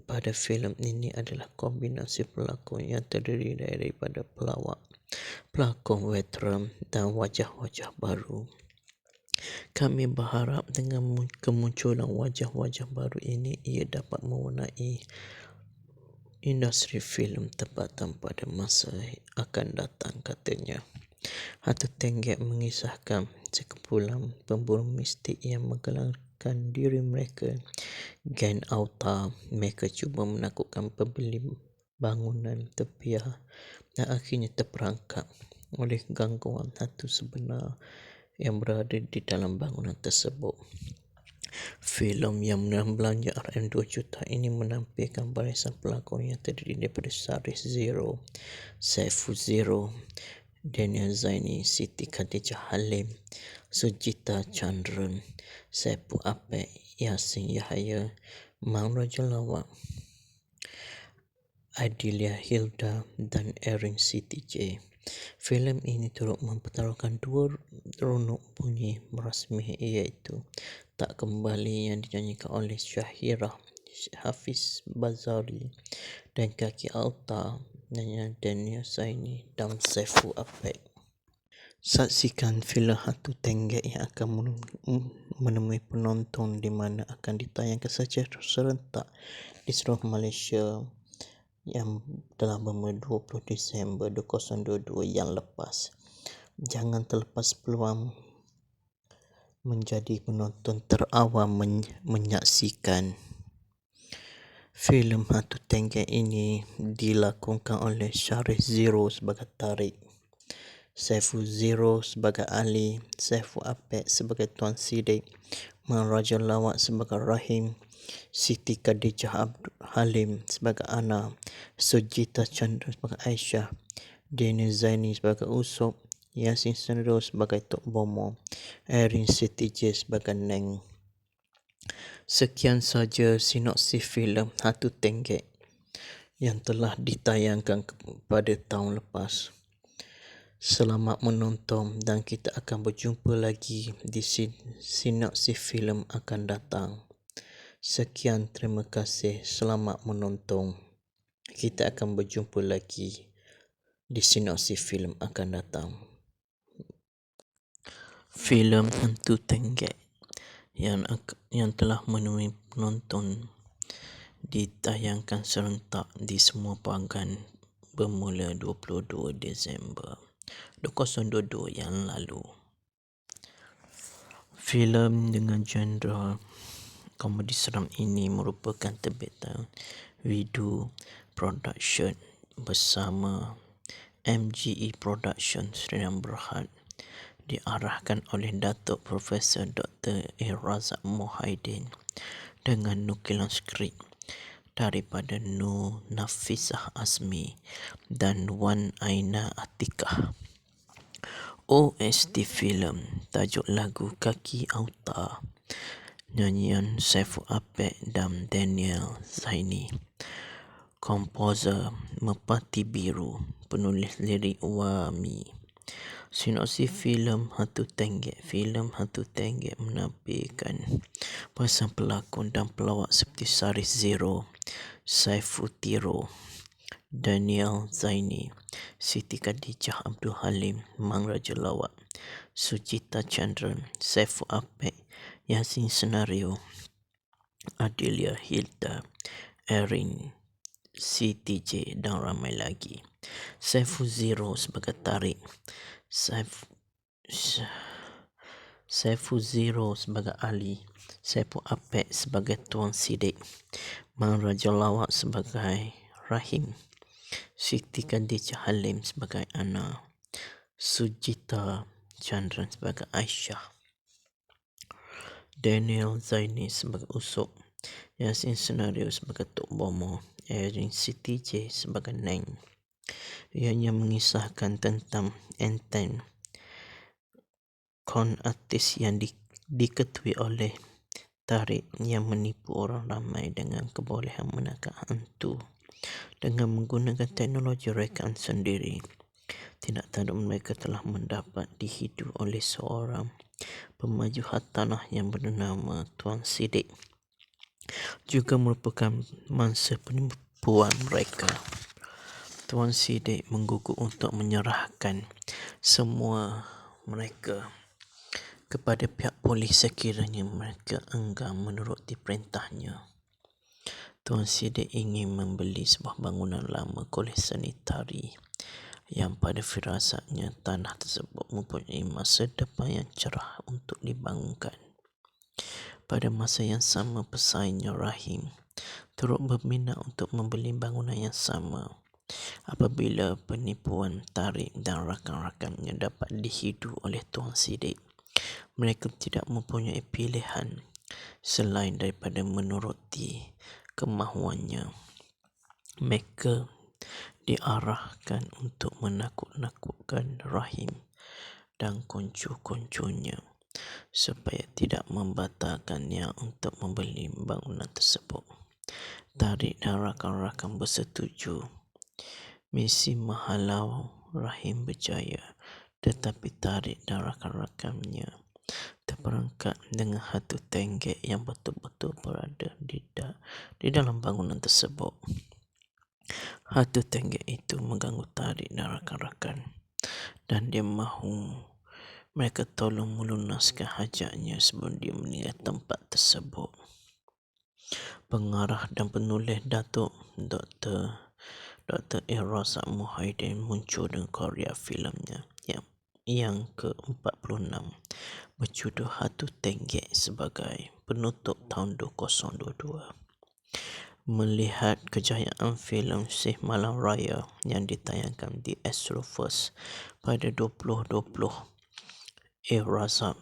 pada filem ini adalah kombinasi pelakon yang terdiri daripada pelawak, pelakon veteran dan wajah-wajah baru. Kami berharap dengan kemunculan wajah-wajah baru ini, ia dapat mewarnai industri filem tempatan pada masa akan datang, katanya. Hantu Tenggek mengisahkan sekumpulan pemburu mistik yang menggelangkan diri mereka, geng auta. Mereka cuba menakutkan pembeli bangunan tepiah dan akhirnya terperangkap oleh gangguan hantu sebenar yang berada di dalam bangunan tersebut. Filem yang menelan belanja RM2 juta ini menampilkan barisan pelakon yang terdiri daripada Syarif Zero, Saiful Zero, Daniel Zaini, Siti Khadijah Halim, Sujita Chandran, Saipul Apek, Yasin Yahaya, Mang Raja Lawak, Adilia Hilda dan Erin Siti J. Filem ini turut mempertaruhkan dua runuk bunyi rasmi, iaitu Tak Kembali yang dinyanyikan oleh Syahirah Hafiz Bazari dan Kaki Auta dengan Daniel Zaini dan Saiful Apek. Saksikan filem Hantu Tenggek yang akan menemui penonton di mana akan ditayangkan secara serentak di seluruh Malaysia yang telah bermula 20 Disember 2022 yang lepas. Jangan terlepas peluang menjadi penonton terawal menyaksikan filem Hantu Tenggek ini. Dilakonkan oleh Syarif Zero sebagai Tarik, Saiful Zero sebagai Ali, Saiful Apek sebagai Tuan Sidik, Mang Raja Lawak sebagai Rahim, Siti Khadijah Halim sebagai Ana, Sujita Chandra sebagai Aisyah, Daniel Zaini sebagai Usop, Yasin Sendro sebagai Tok Bomo, Erin Siti J sebagai Neng. Sekian saja sinopsis filem Hantu Tenggek yang telah ditayangkan pada tahun lepas. Selamat menonton dan kita akan berjumpa lagi di sinopsis filem akan datang. Sekian, terima kasih. Selamat menonton. Kita akan berjumpa lagi di sinopsis filem akan datang. Filem Hantu Tenggek yang telah menemui penonton ditayangkan serentak di semua bahagian bermula 22 Disember 2022 yang lalu. Filem dengan genre komedi seram ini merupakan terbitan Widu Production bersama MGE Production Sdn Bhd, diarahkan oleh Datuk Profesor Dr. Razak Mohaidin dengan nukilan skrip daripada Nur Nafisah Azmi dan Wan Aina Atikah. OST filem, tajuk lagu Kaki Auta, nyanyian Saiful Apek dan Daniel Zaini. Komposer Merpati Biru, penulis lirik Wami. Sinopsis filem Hantu Tenggek. Filem Hantu Tenggek menampilkan pasang pelakon dan pelawak seperti Sarif Zero, Saiful Tiro, Daniel Zaini, Siti Khadijah Abdul Halim, Mang Raja Lawak, Sucita Chandran, Saiful Apek, Yasin Senario, Adelia Hilda, Erin, CTJ dan ramai lagi. Saiful Zero sebagai Tarik, Saiful Zero sebagai Ali, Saiful Apek sebagai Tuan Sidik, Mang Raja Lawak sebagai Rahim, Siti Khadijah Halim sebagai Ana, Sujita Chandran sebagai Aisyah, Daniel Zaini sebagai Usop, Yasin Senario sebagai Tok Bomo, Erin CTJ sebagai Neng. Ianya mengisahkan tentang Enten, kon artis yang diketuai oleh Tarik yang menipu orang ramai dengan kebolehan menangkap hantu dengan menggunakan teknologi rekaan sendiri. Tidak tanduk mereka telah mendapat dihidu oleh seorang pemaju hartanah yang bernama Tuan Sidik, juga merupakan mangsa penipuan mereka. Tuan Sidik mengguguk untuk menyerahkan semua mereka kepada pihak polis sekiranya mereka enggan menuruti perintahnya. Tuan Sidik ingin membeli sebuah bangunan lama kolej sanitari yang pada firasatnya tanah tersebut mempunyai masa depan yang cerah untuk dibangunkan. Pada masa yang sama, pesaingnya Rahim turut berminat untuk membeli bangunan yang sama. Apabila penipuan Tarik dan rakan-rakannya dapat dihidu oleh Tuan Sidik, mereka tidak mempunyai pilihan selain daripada menuruti kemahuannya. Mereka diarahkan untuk menakut-nakutkan Rahim dan konco-konconya supaya tidak membatalkannya untuk membeli bangunan tersebut. Tarik dan rakan-rakan bersetuju. Misi menghalau Rahim berjaya, tetapi Tarik dan rakan-rakannya terperangkap dengan hantu tenggek yang betul-betul berada di dalam bangunan tersebut. Hantu tenggek itu mengganggu Tarik dan rakan-rakan, dan dia mahu mereka tolong melunaskan hajatnya sebelum dia meninggal tempat tersebut. Pengarah dan penulis Datuk Dr. Razak Mohaidin muncul dengan karya filemnya yang ke-46 berjudul Hantu Tenggek sebagai penutup tahun 2022. Melihat kejayaan filem Sih Malam Raya yang ditayangkan di Astro-First pada 2020, Razak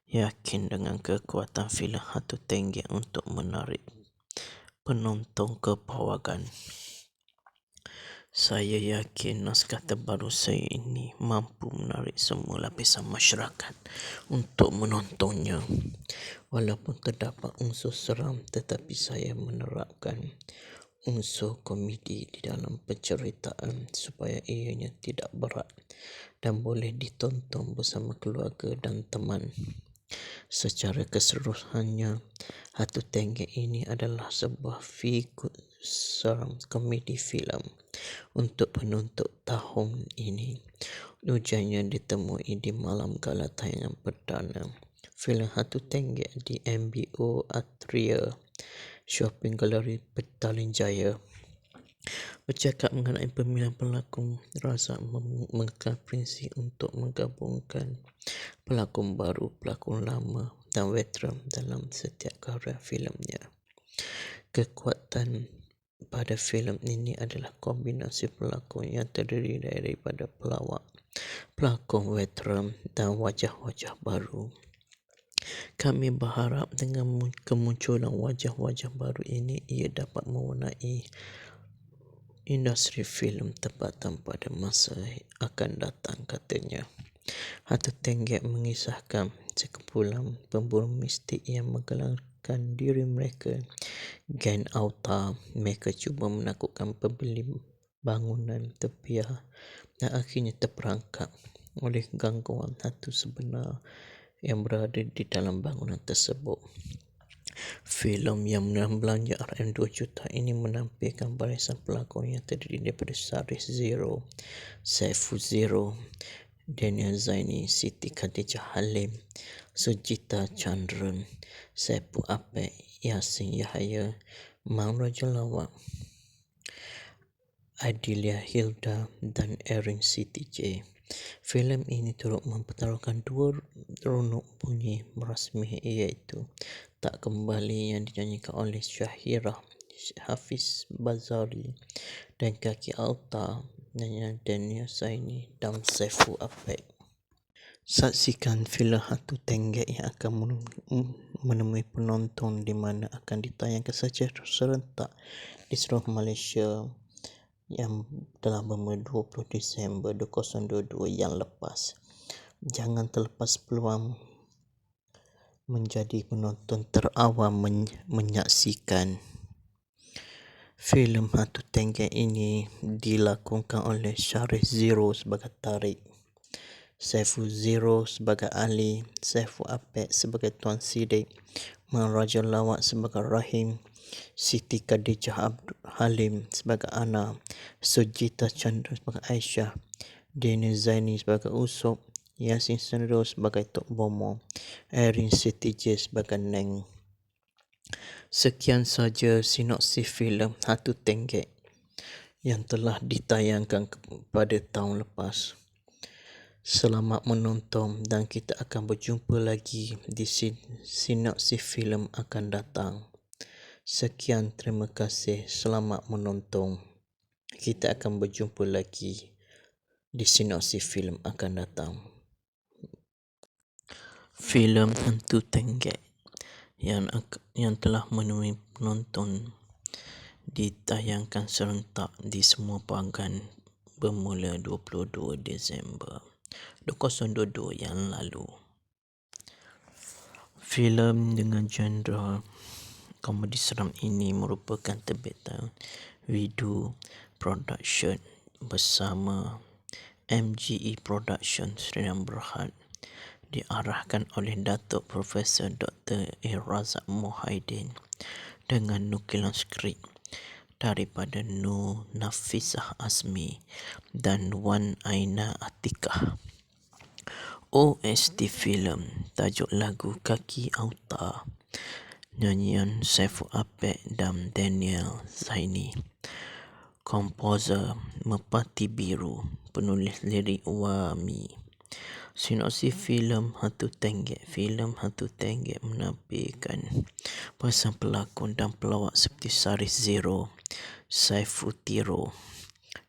yakin dengan kekuatan filem Hantu Tenggek untuk menarik penonton ke pawagam. Saya yakin naskah terbaru saya ini mampu menarik semua lapisan masyarakat untuk menontonnya. Walaupun terdapat unsur seram, tetapi saya menerapkan unsur komedi di dalam penceritaan supaya ianya tidak berat dan boleh ditonton bersama keluarga dan teman. Secara keseluruhannya, Hatu Tenggek ini adalah sebuah figur seram komedi filem untuk penuntut tahun ini. Ujiannya ditemui di malam gala tayangan perdana filem Hatu Tenggek di MBO Atria Shopping Gallery Petaling Jaya. Bercakap mengenai pemilihan pelakon, Razak mengekalkan prinsip untuk menggabungkan pelakon baru, pelakon lama dan veteran dalam setiap karya filemnya. Kekuatan pada filem ini adalah kombinasi pelakon yang terdiri daripada pelawak, pelakon veteran dan wajah-wajah baru. Kami berharap dengan kemunculan wajah-wajah baru ini ia dapat mewarnai industri filem tempatan pada masa akan datang, katanya. Hatu Tenggek mengisahkan sekumpulan pemburu mistik yang menggelapkan diri mereka, geng Auta. Mereka cuba menakutkan pembeli bangunan tepiah dan akhirnya terperangkap oleh gangguan hantu sebenar yang berada di dalam bangunan tersebut. Filem yang belanja RM2 juta ini menampilkan barisan pelakon yang terdiri daripada Syarif Zero, Saiful Zero, Daniel Zaini, Siti Khadijah Halim, Sujita Chandran, Saiful Apek, Yasin Yahaya, Mang Raja Lawak, Adilia Hilda dan Erin Siti J. Filem ini turut mempertaruhkan dua runut bunyi rasmi, iaitu Tak Kembali yang dinyanyikan oleh Syahirah Hafiz Bazari dan Kaki Auta nyanyian Daniel Zaini dan Saiful Apek. Saksikan filem Hatu Tenggek yang akan menemui penonton di mana akan ditayangkan secara serentak di seluruh Malaysia yang telah bermula 20 Disember 2022 yang lepas. Jangan terlepas peluang menjadi penonton terawal menyaksikan filem Hatu Tenggek ini. Dilakonkan oleh Syarif Zero sebagai Tariq, Saiful Zero sebagai Ali, Saiful Apek sebagai Tuan Sidik, Mang Raja Lawak sebagai Rahim, Siti Khadijah Halim sebagai Ana, Sujita Chandra sebagai Aisyah, Daniel Zaini sebagai Usop, Yasin Sendro sebagai Tok Bomo, Erin Siti J sebagai Neng. Sekian saja sinopsis filem Hatu Tenggek yang telah ditayangkan pada tahun lepas. Selamat menonton dan kita akan berjumpa lagi di sinopsis filem akan datang. Sekian, terima kasih, selamat menonton. Kita akan berjumpa lagi di sinopsis filem akan datang. Filem Hatu Tenggek yang telah menemui penonton ditayangkan serentak di semua perangan bermula 22 Disember 2022 yang lalu. Filem dengan genre komedi seram ini merupakan terbitan Widu Production bersama MGE Production Sdn Bhd, diarahkan oleh Datuk Profesor Dr. Razak Mohaidin dengan nukilan skrip daripada Nur Nafisah Azmi dan Wan Aina Atikah. OST filem, tajuk lagu Kaki Auta, nyanyian Saiful Apek dan Daniel Zaini. Komposer Merpati Biru, penulis lirik Wami. Sinopsis filem Hatu Tenggek. Filem Hatu Tenggek menampilkan pasang pelakon dan pelawak seperti Syarif Zero, Saiful Tiro,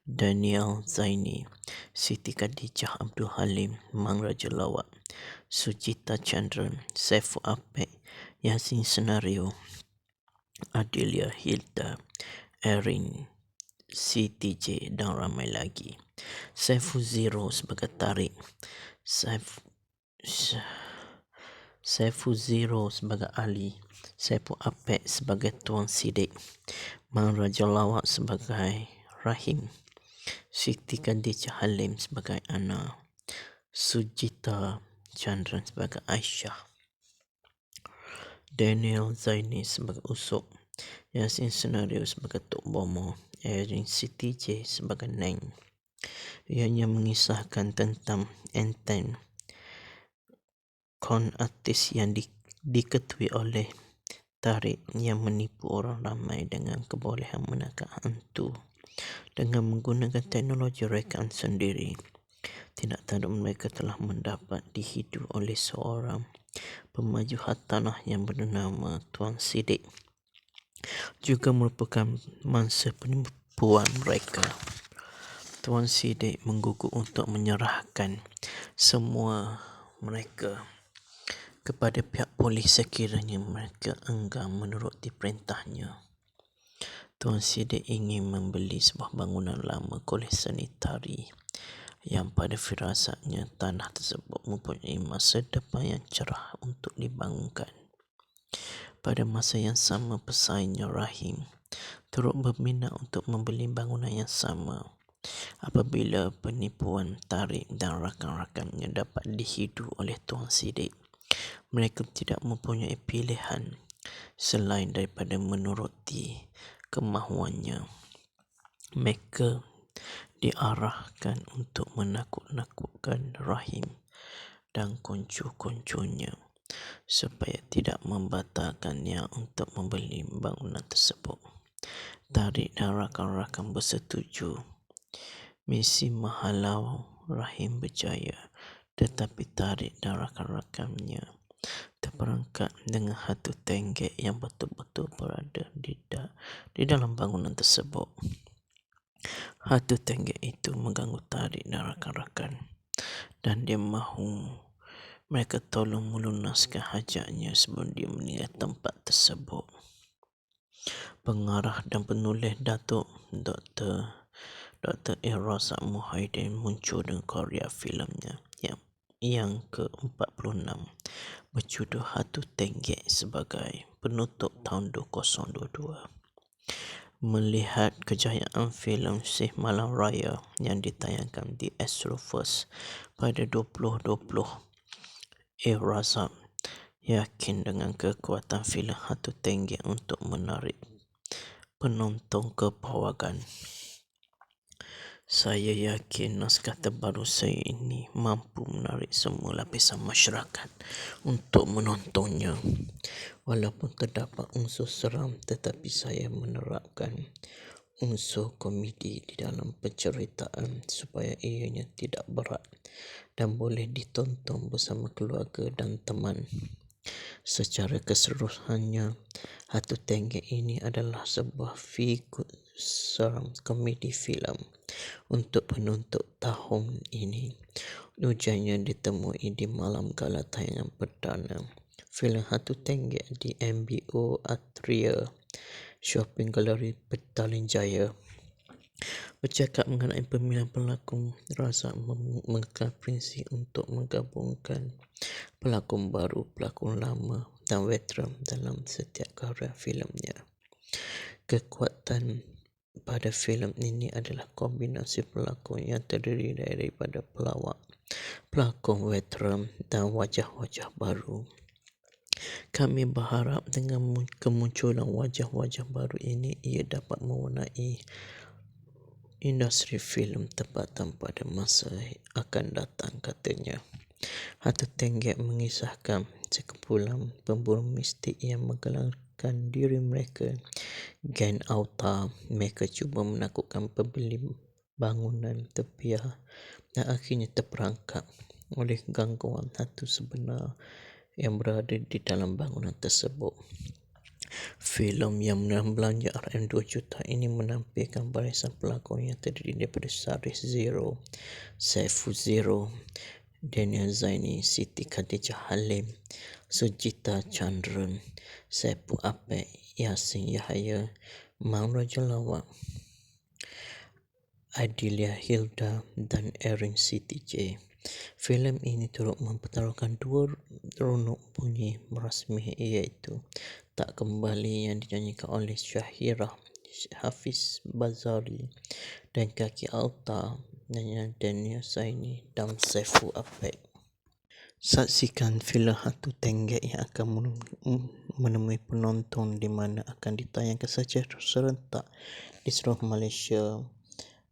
Daniel Zaini, Siti Khadijah Abdul Halim, Mang Raja Lawak, Sujita Chandran, Saiful Apek, Yasin Senario, Adilia Hilda, Erin Siti J dan ramai lagi. Saiful Zero sebagai Tariq, Saiful Zero sebagai Ali, Saiful Apek sebagai Tuan Sidik, Mang Raja Lawak sebagai Rahim, Siti Khadijah Halim sebagai Ana, Sujita Chandran sebagai Aisyah, Daniel Zaini sebagai Usop, Yasin Senario sebagai Tok Bomo, Erin Siti J sebagai Neng. Ianya mengisahkan tentang Enten, kon artis yang diketuai oleh Tarik yang menipu orang ramai dengan kebolehan menangkap hantu dengan menggunakan teknologi rekaan sendiri. Tidak tahu mereka telah mendapat dihidu oleh seorang pemaju hartanah yang bernama Tuan Sidik, juga merupakan mangsa penipuan mereka. Tuan Sidik mengguguk untuk menyerahkan semua mereka kepada pihak polis sekiranya mereka enggan menuruti perintahnya. Tuan Sidik ingin membeli sebuah bangunan lama kolej seni tari yang pada firasatnya tanah tersebut mempunyai masa depan yang cerah untuk dibangunkan. Pada masa yang sama, pesaingnya Rahim turut berminat untuk membeli bangunan yang sama. Apabila penipuan Tarik dan rakan-rakannya dapat dihidu oleh Tuan Sidik, mereka tidak mempunyai pilihan selain daripada menuruti kemahuannya. Mereka diarahkan untuk menakut-nakutkan Rahim dan konco-konconya supaya tidak membatalkannya untuk membeli bangunan tersebut. Tarik dan rakan-rakan bersetuju. Misi menghalau Rahim berjaya, tetapi Tarik dan rakan-rakannya terperangkap dengan hantu tenggek yang betul-betul berada di dalam bangunan tersebut. Hantu tenggek itu mengganggu Tarik dan rakan-rakan, dan dia mahu mereka tolong melunaskan hajatnya sebelum dia meninggal tempat tersebut. Pengarah dan penulis Datuk Dr. Razak Muhyiddin muncul dengan karya filmnya yang ke-46 berjudul Hantu Tenggek sebagai penutup tahun 2022. Melihat kejayaan filem Syekh Malam Raya yang ditayangkan di Astrofirst pada 2020, Razak yakin dengan kekuatan filem Hantu Tenggek untuk menarik penonton ke pawagam. Saya yakin naskah terbaru saya ini mampu menarik semua lapisan masyarakat untuk menontonnya. Walaupun terdapat unsur seram, tetapi saya menerapkan unsur komedi di dalam penceritaan supaya ianya tidak berat dan boleh ditonton bersama keluarga dan teman. Secara keseluruhannya, Hantu Tenggek ini adalah sebuah figur seram komedi filem untuk penutup tahun ini. Ujiannya ditemui di malam gala tayangan perdana filem Hantu Tenggek di MBO Atria Shopping Gallery Petaling Jaya. Bercakap mengenai pemilihan pelakon, Razak mengekalkan prinsip untuk menggabungkan pelakon baru, pelakon lama dan veteran dalam setiap karya filemnya. Kekuatan pada filem ini adalah kombinasi pelakon yang terdiri daripada pelawak, pelakon veteran dan wajah-wajah baru. Kami berharap dengan kemunculan wajah-wajah baru ini, ia dapat mewarnai industri filem tempatan pada masa akan datang, katanya. Hantu Tenggek mengisahkan sekumpulan pemburu mistik yang menggelapkan diri mereka, geng auta. Mereka cuba menakutkan pembeli bangunan tepiah dan akhirnya terperangkap oleh gangguan hantu sebenar yang berada di dalam bangunan tersebut. Filem yang menelan belanja RM2 juta ini menampilkan barisan pelakon yang terdiri daripada Syarif Zero, Saiful Zero, Daniel Zaini, Siti Khadijah Halim, Sujita Chandran, Saiful Apek, Yasin Yahya, Mang Raja Lawak, Adilia Hilda dan Erin Siti J. Filem ini turut mempertaruhkan dua runuk bunyi rasmi iaitu Tak Kembali yang dinyanyikan oleh Syahirah Hafiz Bazari dan Kaki Auta nyanyian Daniel Zaini dan Saiful Apek. Saksikan filem Hantu Tenggek yang akan menemui penonton di mana akan ditayangkan secara serentak di seluruh Malaysia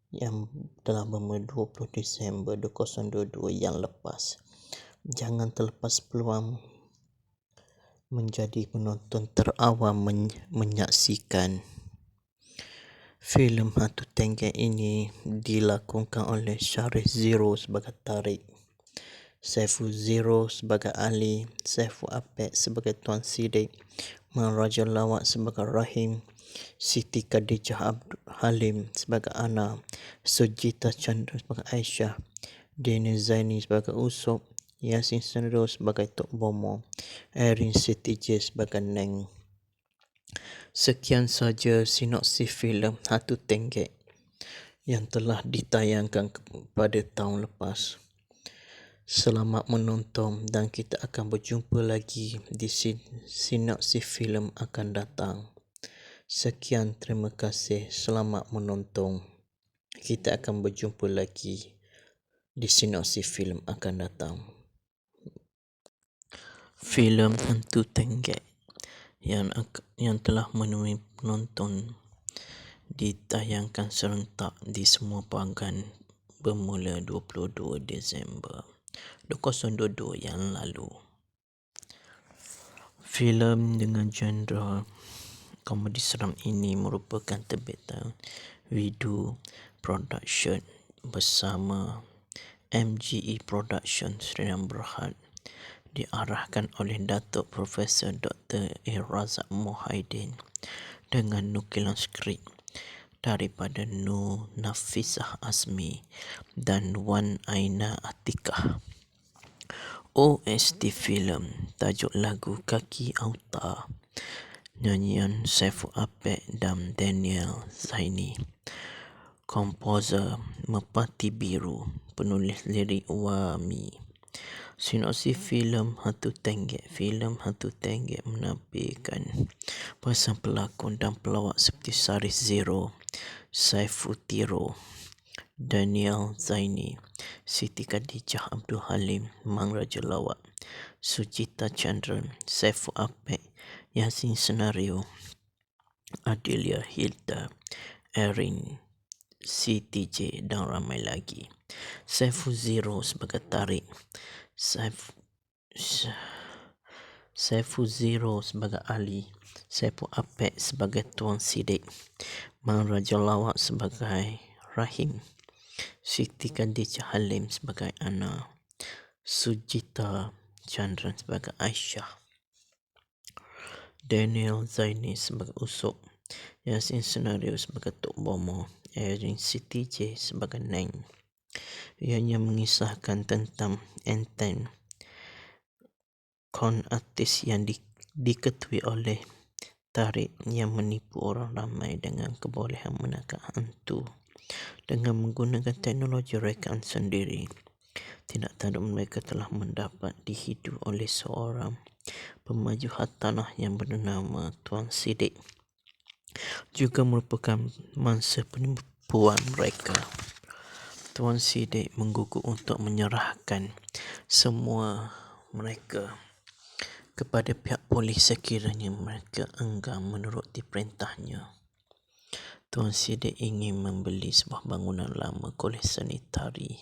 yang telah bermula 20 Disember 2022 yang lepas. Jangan terlepas peluang menjadi penonton terawal menyaksikan filem Hantu Tenggek ini. Dilakonkan oleh Syarif Zero sebagai Tariq, Saiful Zero sebagai Ali, Saiful Apek sebagai Tuan Siddiq, Mak Raja Lawak sebagai Rahim, Siti Khadijah Abdul Halim sebagai Ana, Sujita Chandra sebagai Aisyah, Daniel Zaini sebagai Usop, Yasin Sendro sebagai Tok Bomo, Erin Siti J sebagai Neng. Sekian saja sinopsis filem Hantu Tenggek yang telah ditayangkan pada tahun lepas. Selamat menonton dan kita akan berjumpa lagi di sinopsis filem akan datang. Sekian, terima kasih. Selamat menonton. Kita akan berjumpa lagi di sinopsis filem akan datang. Filem Hantu Tenggek yang telah menemui penonton ditayangkan serentak di semua bahagian bermula 22 Disember 2022 yang lalu. Filem dengan genre komedi seram ini merupakan terbitan Widu Production bersama MGE Production Sdn Bhd, diarahkan oleh Datuk Profesor Dr. Razak Mohaidin dengan nukilan skrip daripada Nur Nafisah Azmi dan Wan Aina Atikah. OST filem, tajuk lagu Kaki Auta, nyanyian Saiful Apek dan Daniel Zaini. Komposer Merpati Biru, penulis lirik Wami. Sinopsis filem Hantu Tenggek. Filem Hantu Tenggek menampilkan pasang pelakon dan pelawak seperti Syarif Zero, Saiful Tiro, Daniel Zaini, Siti Khadijah Abdul Halim, Mang Raja Lawak, Sujita Chandra, Saiful Apek, Yasin Senario, Adelia Hilda, Erin, Siti J dan ramai lagi. Saiful Zero sebagai Tariq, Saiful Zero sebagai Ali, Saiful Apek sebagai Tuan Siddiq, Mang Raja Lawak sebagai Rahim, Siti Khadijah Halim sebagai Ana, Sujita Chandra sebagai Aisyah, Daniel Zaini sebagai Usop, Yasin Senario sebagai Tok Bomo, Erin Siti J sebagai Neng. Ianya mengisahkan tentang enten kon artis yang diketuai oleh Tariq yang menipu orang ramai dengan kebolehan menangkap hantu dengan menggunakan teknologi rekaan sendiri. Tidak tahu mereka telah mendapat dihidu oleh seorang pemaju hartanah yang bernama Tuan Siddiq, juga merupakan mangsa penipuan mereka. Tuan Siddiq mengguguk untuk menyerahkan semua mereka kepada pihak polis sekiranya mereka enggan menuruti perintahnya. Tuan Siddiq ingin membeli sebuah bangunan lama kolej sanitari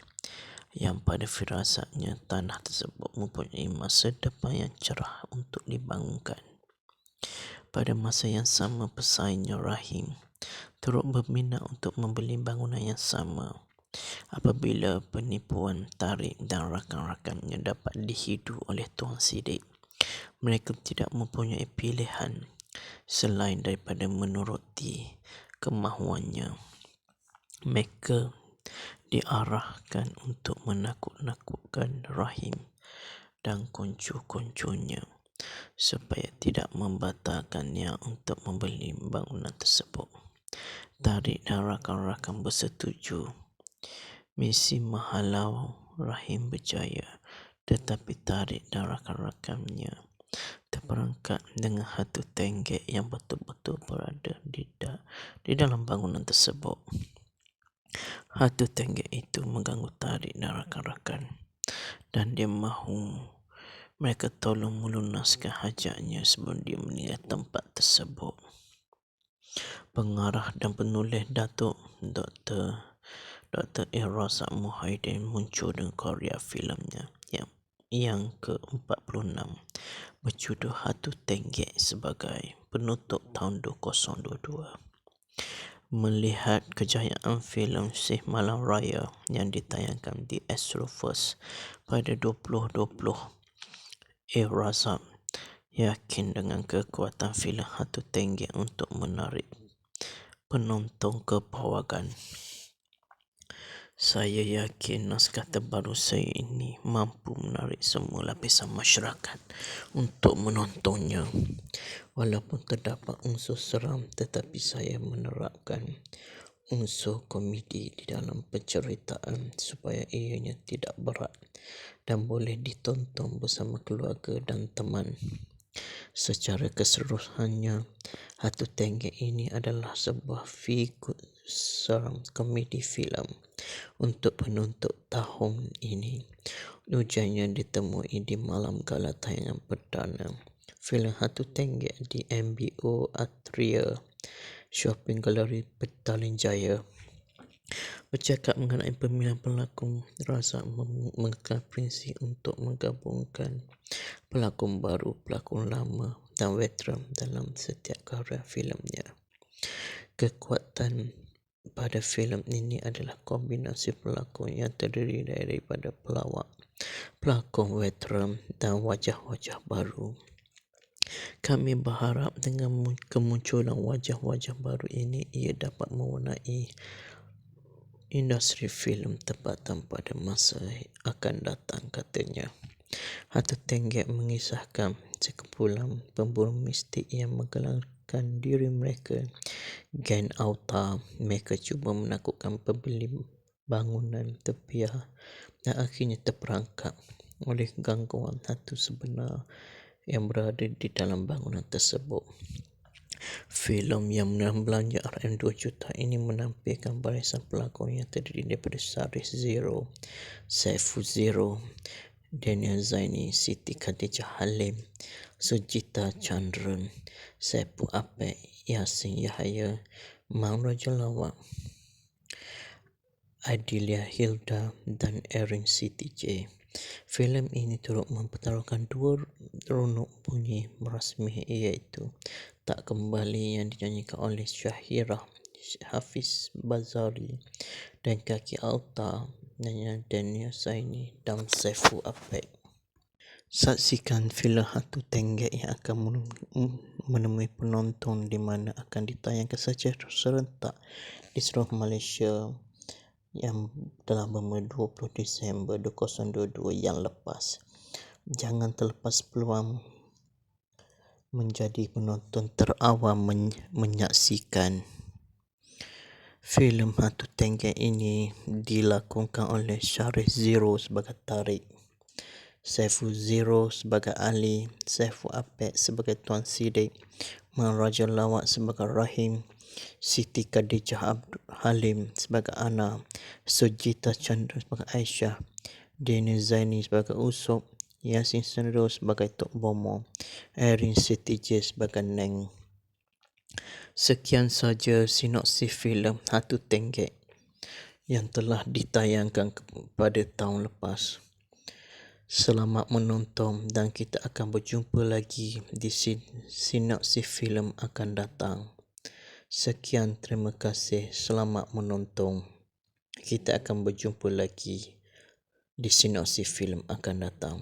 yang pada firasatnya tanah tersebut mempunyai masa depan yang cerah untuk dibangunkan. Pada masa yang sama, pesaingnya Rahim turut berminat untuk membeli bangunan yang sama. Apabila penipuan Tariq dan rakan-rakannya dapat dihidu oleh Tuan Siddiq, mereka tidak mempunyai pilihan selain daripada menuruti kemahuannya. Mereka diarahkan untuk menakut-nakutkan Rahim dan konco-konconya supaya tidak membatalkannya untuk membeli bangunan tersebut. Tariq dan rakan-rakan bersetuju. Misi menghalau Rahim berjaya, tetapi Tarik dan rakan-rakannya terperangkap dengan Hatu Tenggek yang betul-betul berada di dalam bangunan tersebut. Hatu Tenggek itu mengganggu Tarik dan rakan-rakan, dan dia mahu mereka tolong melunaskan hajatnya sebelum dia meninggal tempat tersebut. Pengarah dan penulis Datuk Dr. Razak Muhyiddin muncul dengan karya filmnya yang ke-46 berjudul Hatu Tenggek sebagai penutup tahun 2022. Melihat kejayaan filem Sih Malam Raya yang ditayangkan di Astrofirst pada 2020, Razak yakin dengan kekuatan filem Hatu Tenggek untuk menarik penonton ke pawagam. Saya yakin naskah terbaru saya ini mampu menarik semua lapisan masyarakat untuk menontonnya. Walaupun terdapat unsur seram, tetapi saya menerapkan unsur komedi di dalam penceritaan supaya ianya tidak berat dan boleh ditonton bersama keluarga dan teman. Secara keseluruhannya, Hatu Tenggek ini adalah sebuah figur seram komedi filem untuk penutup tahun ini. Ujiannya ditemui di malam gala tayangan perdana filem Hatu Tenggek di MBO Atria Shopping Gallery Petaling Jaya. Bercakap mengenai pemilihan pelakon, Razak mengekalkan prinsip untuk menggabungkan pelakon baru, pelakon lama dan veteran dalam setiap karya filemnya. Kekuatan pada filem ini adalah kombinasi pelakon yang terdiri daripada pelawak, pelakon veteran dan wajah-wajah baru. Kami berharap dengan kemunculan wajah-wajah baru ini ia dapat mewarnai industri filem tempatan pada masa akan datang, katanya. Hatu Tenggek mengisahkan sekumpulan pemburu mistik yang menggelapkan diri mereka, geng Auta. Mereka cuba menakutkan pembeli bangunan tepiah dan akhirnya terperangkap oleh gangguan hantu sebenar yang berada di dalam bangunan tersebut. Filem yang menelan belanja RM2 juta ini menampilkan barisan pelakon yang terdiri daripada Syarif Zero, Saiful Zero, Daniel Zaini, Siti Khadijah Halim, Sujita Chandran, Saipul Apek, Yasin Yahaya, Mang Raja Lawak, Adilia Hilda dan Erin Siti J. Filem ini turut mempertaruhkan dua runuk bunyi rasmi, iaitu Tak Kembali yang dinyanyikan oleh Syahirah Hafiz Bazari dan Kaki Auta dengan Daniel Zaini dan Saiful Apek. Saksikan filem Hatu Tenggek yang akan menemui penonton di mana akan ditayangkan secara serentak di seluruh Malaysia yang telah bermula 20 Disember 2022 yang lepas. Jangan terlepas peluang menjadi penonton terawal menyaksikan filem Hatu Tenggek ini. Dilakonkan oleh Syarif Zero sebagai Tarik, Saiful Zero sebagai Ali, Saiful Apek sebagai Tuan Siddiq, Mang Raja Lawak sebagai Rahim, Siti Khadijah Halim sebagai Ana, Sujita Chandra sebagai Aisyah, Daniel Zaini sebagai Usop, Yasin Sendro sebagai Tok Bomo, Erin Siti J sebagai Neng. Sekian saja sinopsis filem Hatu Tenggek yang telah ditayangkan pada tahun lepas. Selamat menonton dan kita akan berjumpa lagi di sinopsis filem akan datang. Sekian, terima kasih, selamat menonton. Kita akan berjumpa lagi di sinopsis filem akan datang.